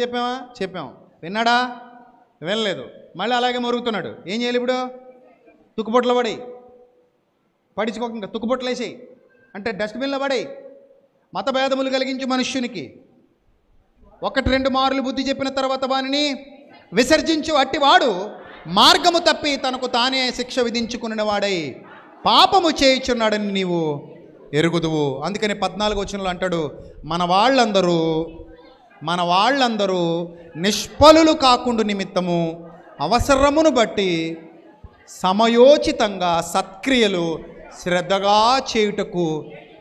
చెప్పాం, విన్నాడా? వినలేదు. మళ్ళీ అలాగే మరుగుతున్నాడు. ఏం చేయాలి ఇప్పుడు? తుక్కుబొట్ల పడించుకోక ఇంకా తుక్కుబొట్లు వేసేయి అంటే డస్ట్బిన్లో పడేయి. మతభేదములు కలిగించు మనుష్యునికి 1-2 మార్లు బుద్ధి చెప్పిన తర్వాత వానిని విసర్జించు. అట్టివాడు మార్గము తప్పి తనకు తానే శిక్ష విధించుకున్న వాడై పాపము చేయుచున్నాడని నీవు ఎరుగుదువు. అందుకని 14వ వచనంలో అంటాడు, మన వాళ్ళందరూ నిష్ఫలులు కాకుండా నిమిత్తము అవసరమును బట్టి సమయోచితంగా సత్క్రియలు శ్రద్ధగా చేయుటకు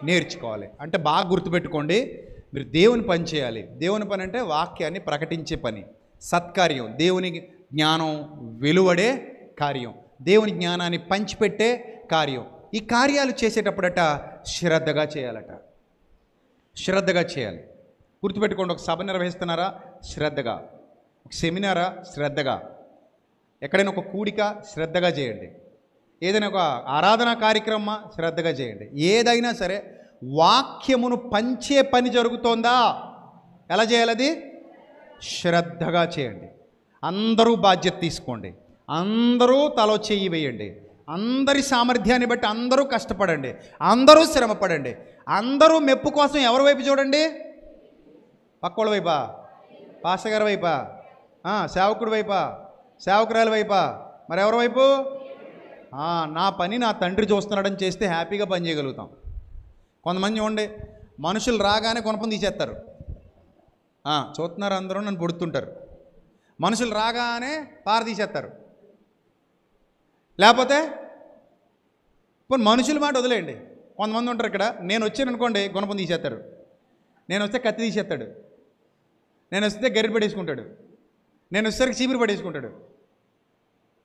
నేర్చుకోవాలి. అంటే బాగా గుర్తుపెట్టుకోండి, మీరు దేవుని పని చేయాలి. దేవుని పని అంటే వాక్యాన్ని ప్రకటించే పని, సత్కార్యం, దేవుని జ్ఞానం వెలువడే కార్యం, దేవుని జ్ఞానాన్ని పంచిపెట్టే కార్యం. ఈ కార్యాలు చేసేటప్పుడట శ్రద్ధగా చేయాలట. శ్రద్ధగా చేయాలి. గుర్తుపెట్టుకోండి, ఒక సభ నిర్వహిస్తున్నారా? శ్రద్ధగా. ఒక సెమినారా? శ్రద్ధగా. ఎక్కడైనా ఒక కూడిక? శ్రద్ధగా చేయండి. ఏదైనా ఒక ఆరాధనా కార్యక్రమం? శ్రద్ధగా చేయండి. ఏదైనా సరే వాక్యమును పంచే పని జరుగుతోందా? ఎలా చేయాలి? అది శ్రద్ధగా చేయండి. అందరూ బాధ్యత తీసుకోండి, అందరూ తలో చెయ్యి వేయండి, అందరి సామర్థ్యాన్ని బట్టి అందరూ కష్టపడండి, అందరూ శ్రమపడండి. అందరూ మెప్పు కోసం ఎవరి వైపు చూడండి? పక్కోళ్ళ వైపా? పాస్టర్ గారి వైపా? సేవకుడి వైపా? సేవకురాలి వైపా? మరి ఎవరి వైపు? నా పని నా తండ్రి చూస్తున్నాడని చేస్తే హ్యాపీగా పని చేయగలుగుతాం. కొంతమంది చూడండి, మనుషులు రాగానే కొనపని తీసేస్తారు. చూస్తున్నారు అందరూ నన్ను పొడుతుంటారు. మనుషులు రాగానే పార తీసేస్తారు. లేకపోతే ఇప్పుడు మనుషుల మాట వదిలేయండి. కొంతమంది ఉంటారు ఇక్కడ, నేను వచ్చాను అనుకోండి గుణపం తీసేస్తారు, నేను వస్తే కత్తి తీసేస్తాడు, నేను వస్తే గరిట పడేసుకుంటాడు, నేను వచ్చేసరికి చీపురు పడేసుకుంటాడు,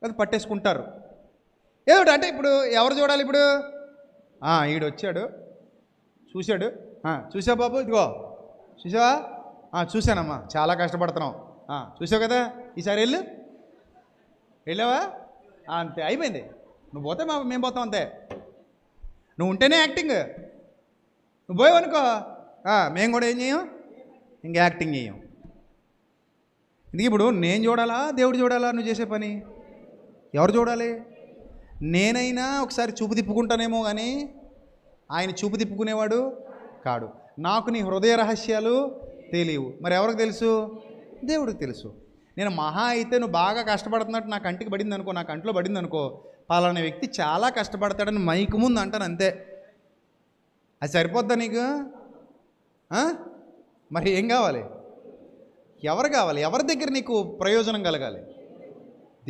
అది పట్టేసుకుంటారు. ఏమిటి అంటే ఇప్పుడు ఎవరు చూడాలి? ఇప్పుడు ఈడు వచ్చాడు, చూశాడు, చూసావు బాబు, ఇదిగో చూసావా? చూశానమ్మా, చాలా కష్టపడుతున్నావు, చూసావు కదా, ఈసారి వెళ్ళావా? అంతే, అయిపోయింది. నువ్వు పోతే మేము పోతాం అంతే. నువ్వు ఉంటేనే యాక్టింగ్, నువ్వు పోయావనుకో మేము కూడా ఏం చేయం, ఇంక యాక్టింగ్ చేయం. ఇందుకు ఇప్పుడు నేను చూడాలా, దేవుడు చూడాలా? నువ్వు చేసే పని ఎవరు చూడాలి? నేనైనా ఒకసారి చూపు తిప్పుకుంటానేమో కానీ ఆయన చూపు తిప్పుకునేవాడు కాడు. నాకు నీ హృదయ రహస్యాలు తెలియవు. మరి ఎవరికి తెలుసు? దేవుడికి తెలుసు. నేను మహా అయితే నువ్వు బాగా కష్టపడుతున్నట్టు నా కంటికి పడింది అనుకో, నా కంట్లో పడింది అనుకో, పలానా వ్యక్తి చాలా కష్టపడతాడని మైకు ముందు అంటాను అంతే. అది సరిపోద్దా నీకు? మరి ఏం కావాలి? ఎవరు కావాలి? ఎవరి దగ్గర నీకు ప్రయోజనం కలగాలి?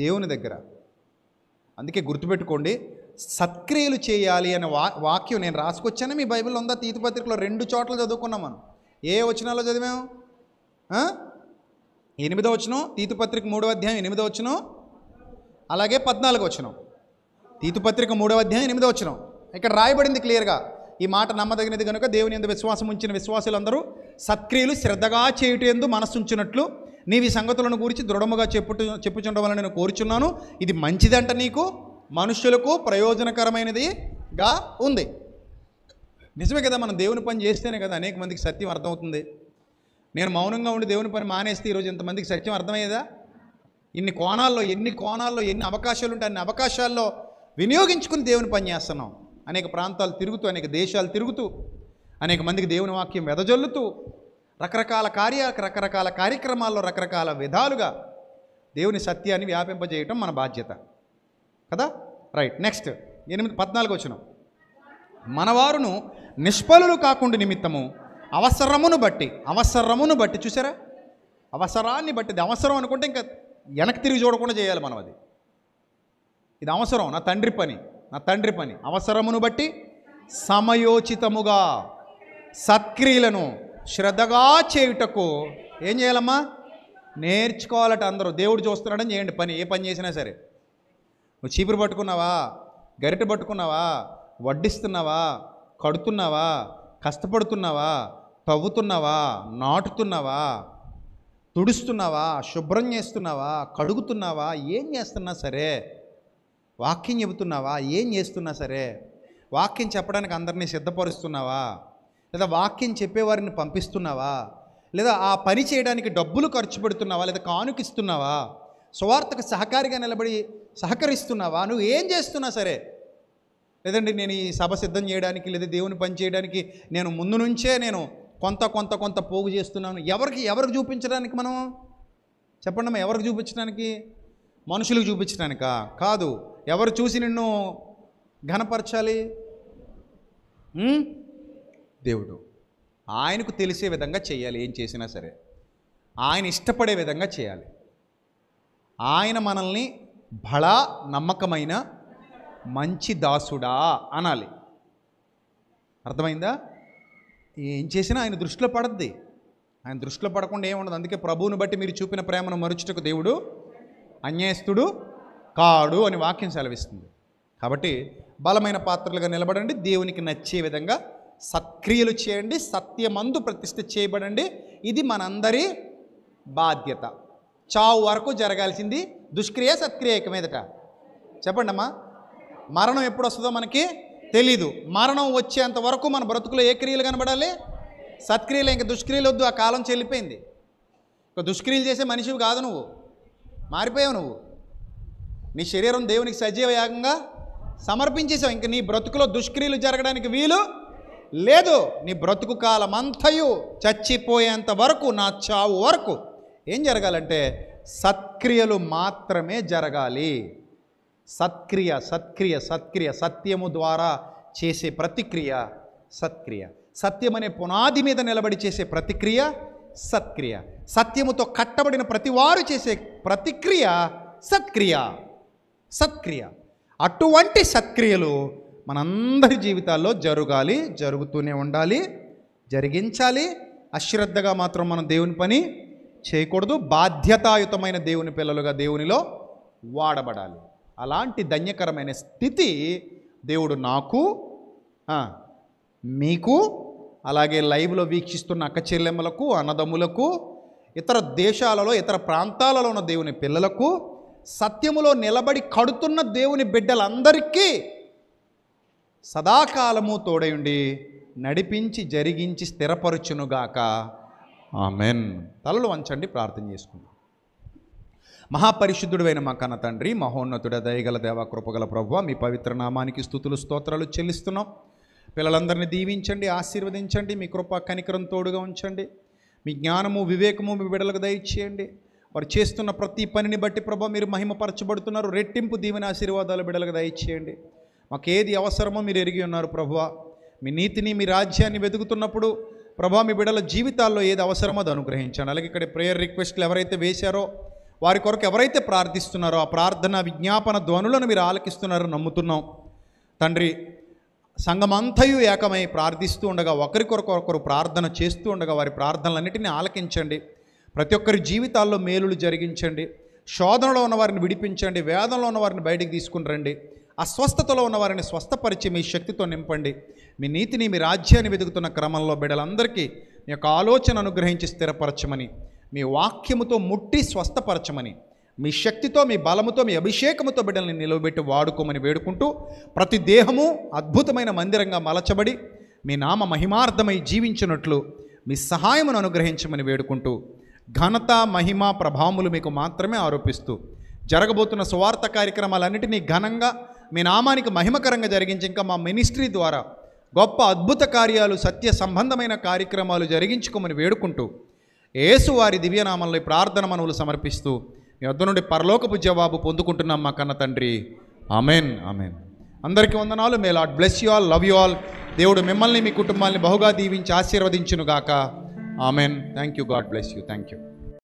దేవుని దగ్గర. అందుకే గుర్తుపెట్టుకోండి, సత్క్రియలు చేయాలి అనే వాక్యం నేను రాసుకొచ్చాను. మీ బైబిల్లో ఉందా? తీతు పత్రికలో 2 చోట్ల చదువుకున్నాం మనం. ఏ వచనాల్లో చదివాము? 8వ వచనం, తీతు పత్రిక 3వ అధ్యాయం 8వ వచనం, అలాగే 14వ వచనం. తీతు పత్రిక 3వ అధ్యాయం 8వ వచనం. ఇక్కడ రాయబడింది క్లియర్గా, ఈ మాట నమ్మదగినది కనుక దేవుని యందు విశ్వాసం ఉంచిన విశ్వాసులందరూ సత్క్రియలు శ్రద్ధగా చేయుటయందు మనసుంచినట్లు నీవి సంగతులను గురించి దృఢముగా చెప్పుచుండవాలని నేను కోరుచున్నాను. ఇది మంచిదంట, నీకు మనుష్యులకు ప్రయోజనకరమైనదిగా ఉంది. నిజమే కదా, మనం దేవుని పని చేస్తేనే కదా అనేక మందికి సత్యం అర్థమవుతుంది. నేను మౌనంగా ఉండి దేవుని పని మానేస్తే ఈరోజు ఎంతమందికి సత్యం అర్థమయ్యేదా? ఎన్ని కోణాల్లో ఎన్ని అవకాశాలు ఉంటాయి, అన్ని అవకాశాల్లో వినియోగించుకుని దేవుని పని చేస్తున్నాం. అనేక ప్రాంతాలు తిరుగుతూ, అనేక దేశాలు తిరుగుతూ, అనేక మందికి దేవుని వాక్యం వెదజల్లుతూ, రకరకాల కార్యక్రమాల్లో రకరకాల విధాలుగా దేవుని సత్యాన్ని వ్యాపింపజేయటం మన బాధ్యత కదా. రైట్, నెక్స్ట్ 14వ వచనం. మనవారును నిష్ఫలులు కాకుండా నిమిత్తము అవసరమును బట్టి చూసారా, అవసరాన్ని బట్టి. ఇది అవసరం అనుకుంటే ఇంకా వెనక్కి తిరిగి చూడకుండా చేయాలి మనం. ఇది అవసరం, నా తండ్రి పని. అవసరమును బట్టి సమయోచితముగా సత్క్రియలను శ్రద్ధగా చేయుటకు ఏం చేయాలమ్మా? నేర్చుకోవాలట అందరూ. దేవుడు చూస్తున్నాడని చేయండి పని. ఏ పని చేసినా సరే. నువ్వు చీపురు పట్టుకున్నావా, గరిటె పట్టుకున్నావా, వడ్డిస్తున్నావా, కడుతున్నావా, కష్టపడుతున్నావా, తవ్వుతున్నావా, నాటుతున్నావా, తుడుస్తున్నావా, శుభ్రం చేస్తున్నావా, కడుగుతున్నావా, ఏం చేస్తున్నా సరే, వాక్యం చెబుతున్నావా, ఏం చేస్తున్నా సరే, వాక్యం చెప్పడానికి అందరినీ సిద్ధపరుస్తున్నావా, లేదా వాక్యం చెప్పేవారిని పంపిస్తున్నావా, లేదా ఆ పని చేయడానికి డబ్బులు ఖర్చు పెడుతున్నావా, లేదా కానుకిస్తున్నావా, సువార్తకు సహకారిగా నిలబడి సహకరిస్తున్నావా, నువ్వు ఏం చేస్తున్నా సరే, లేదండి నేను ఈ సభ సిద్ధం చేయడానికి లేదా దేవుని పని చేయడానికి నేను ముందు నుంచే నేను కొంత పోగు చేస్తున్నాను. ఎవరికి చూపించడానికి? మనం చెప్పండి అమ్మా, ఎవరికి చూపించడానికి? మనుషులకు చూపించడానికా? కాదు. ఎవరు చూసి నిన్ను ఘనపరచాలి? దేవుడు. ఆయనకు తెలిసే విధంగా చేయాలి. ఏం చేసినా సరే ఆయన ఇష్టపడే విధంగా చేయాలి. ఆయన మనల్ని బడా నమ్మకమైన మంచి దాసుడా అనాలి. అర్థమైందా? ఏం చేసినా ఆయన దృష్టిలో పడద్ది. ఆయన దృష్టిలో పడకుండా ఏముండదు. అందుకే ప్రభువుని బట్టి మీరు చూపిన ప్రేమను మరుచుటకు దేవుడు అన్యాయస్తుడు కాడు అని వాక్యం సెలవిస్తుంది. కాబట్టి బలమైన పాత్రలుగా నిలబడండి. దేవునికి నచ్చే విధంగా సత్క్రియలు చేయండి. సత్యమందు ప్రతిష్ఠ చేయబడండి. ఇది మనందరి బాధ్యత. చావు వరకు జరగాల్సింది దుష్క్రియ సత్క్రియ ఇక మీదట. చెప్పండి అమ్మా, మరణం ఎప్పుడు వస్తుందో మనకి తెలీదు. మరణం వచ్చేంత వరకు మన బ్రతుకులో ఏ క్రియలు కనబడాలి? సత్క్రియలు. ఇంకా దుష్క్రియలు వద్దు, ఆ కాలం చెల్లిపోయింది. ఇంకా దుష్క్రియలు చేసే మనిషివి కాదు, నువ్వు మారిపోయావు. నువ్వు నీ శరీరం దేవునికి సజీవ యాగంగా సమర్పించేసావు. ఇంక నీ బ్రతుకులో దుష్క్రియలు జరగడానికి వీలు లేదు. నీ బ్రతుకు కాలం అంతయు చచ్చిపోయేంత వరకు, నా చావు వరకు ఏం జరగాలంటే సత్క్రియలు మాత్రమే జరగాలి. సత్క్రియ సత్క్రియ సత్క్రియ సత్యము ద్వారా చేసే ప్రతిక్రియ సత్క్రియ. సత్యం అనే పునాది మీద నిలబడి చేసే ప్రతిక్రియ సత్క్రియ. సత్యముతో కట్టబడిన ప్రతి వారు చేసే ప్రతిక్రియ సత్క్రియ. సత్క్రియ. అటువంటి సత్క్రియలు మనందరి జీవితాల్లో జరగాలి, జరుగుతూనే ఉండాలి, జరిగించాలి. అశ్రద్ధగా మాత్రం మనం దేవుని పని చేయకూడదు. బాధ్యతాయుతమైన దేవుని పిల్లలుగా దేవునిలో వాడబడాలి. అలాంటి ధన్యకరమైన స్థితి దేవుడు నాకు, మీకు, అలాగే లైవ్లో వీక్షిస్తున్న అక్క చెల్లెమ్మలకు, అన్నదమ్ములకు, ఇతర దేశాలలో ఇతర ప్రాంతాలలో ఉన్న దేవుని పిల్లలకు, సత్యములో నిలబడి కడుతున్న దేవుని బిడ్డలందరికీ సదాకాలము తోడయుండి నడిపించి జరిగించి స్థిరపరచునుగాక. ఆమెన్. తలలు వంచండి, ప్రార్థన చేసుకుందాం. మహాపరిశుద్ధుడైన మా కన్న తండ్రి, మహోన్నతుడ, దయగల దేవ, కృపగల ప్రభువా, మీ పవిత్ర నామానికి స్తుతులు స్తోత్రాలు చెల్లిస్తున్నాం. పిల్లలందరినీ దీవించండి, ఆశీర్వదించండి. మీ కృప కనికరం తోడుగా ఉంచండి. మీ జ్ఞానము వివేకము మీ బిడ్డలకు దయచేయండి. వారు చేస్తున్న ప్రతి పనిని బట్టి ప్రభా మీరు మహిమపరచబడుతున్నారు. రెట్టింపు దీవెన ఆశీర్వాదాలు బిడ్డలకు దయచేయండి. మాకేది అవసరమో మీరు ఎరిగి ఉన్నారు ప్రభువా. మీ నీతిని మీ రాజ్యాన్ని వెతుకుతున్నప్పుడు ప్రభా మీ బిడ్డల జీవితాల్లో ఏది అవసరమో అది అనుగ్రహించండి. అలాగే ఇక్కడ ప్రేయర్ రిక్వెస్ట్లు ఎవరైతే వేశారో వారి కొరకు ఎవరైతే ప్రార్థిస్తున్నారో ఆ ప్రార్థన విజ్ఞాపన ధ్వనులను మీరు ఆలకిస్తున్నారో నమ్ముతున్నాం తండ్రి. సంఘమంతయు ఏకమై ప్రార్థిస్తూ ఉండగా ఒకరికొరకొకరు ప్రార్థన చేస్తూ ఉండగా వారి ప్రార్థనలన్నిటినీ ఆలకించండి. ప్రతి ఒక్కరి జీవితాల్లో మేలులు జరిగించండి. శోధనలో ఉన్న వారిని విడిపించండి. వేదనలో ఉన్న వారిని బయటికి తీసుకుని రండి. అస్వస్థతలో ఉన్న వారిని స్వస్థపరిచి మీ శక్తితో నింపండి. మీ నీతిని మీ రాజ్యాన్ని వెతుకుతున్న క్రమంలో బిడ్డలందరికీ మీ యొక్క ఆలోచన అనుగ్రహించి స్థిరపరచమని, మీ వాక్యముతో ముట్టి స్వస్థపరచమని, మీ శక్తితో మీ బలముతో మీ అభిషేకముతో బిడ్డల్ని నిలవబెట్టి వాడుకోమని వేడుకుంటూ ప్రతి దేహము అద్భుతమైన మందిరంగా మలచబడి మీ నామ మహిమార్థమై జీవించినట్లు మీ సహాయమును అనుగ్రహించమని వేడుకుంటూ ఘనత మహిమ ప్రభావములు మీకు మాత్రమే ఆరోపిస్తూ జరగబోతున్న సువార్త కార్యక్రమాలన్నిటినీ ఘనంగా మీ నామానికి మహిమకరంగా జరిగించి ఇంకా మా మినిస్ట్రీ ద్వారా గొప్ప అద్భుత కార్యాలు సత్య సంబంధమైన కార్యక్రమాలు జరిగించుకోమని వేడుకుంటూ యేసు వారి దివ్యనామంలో ఈ ప్రార్థన మనవులు సమర్పిస్తూ మీ వద్ద నుండి పరలోకపు జవాబు పొందుకుంటున్నాం మా కన్న తండ్రి. Amen amen. అందరికీ వందనాలు. May Lord bless you all, love you all. దేవుడు మిమ్మల్ని మీ కుటుంబాన్ని బహుగా దీవించి ఆశీర్వదించునుగాక. Amen. Thank you. God bless you. Thank you.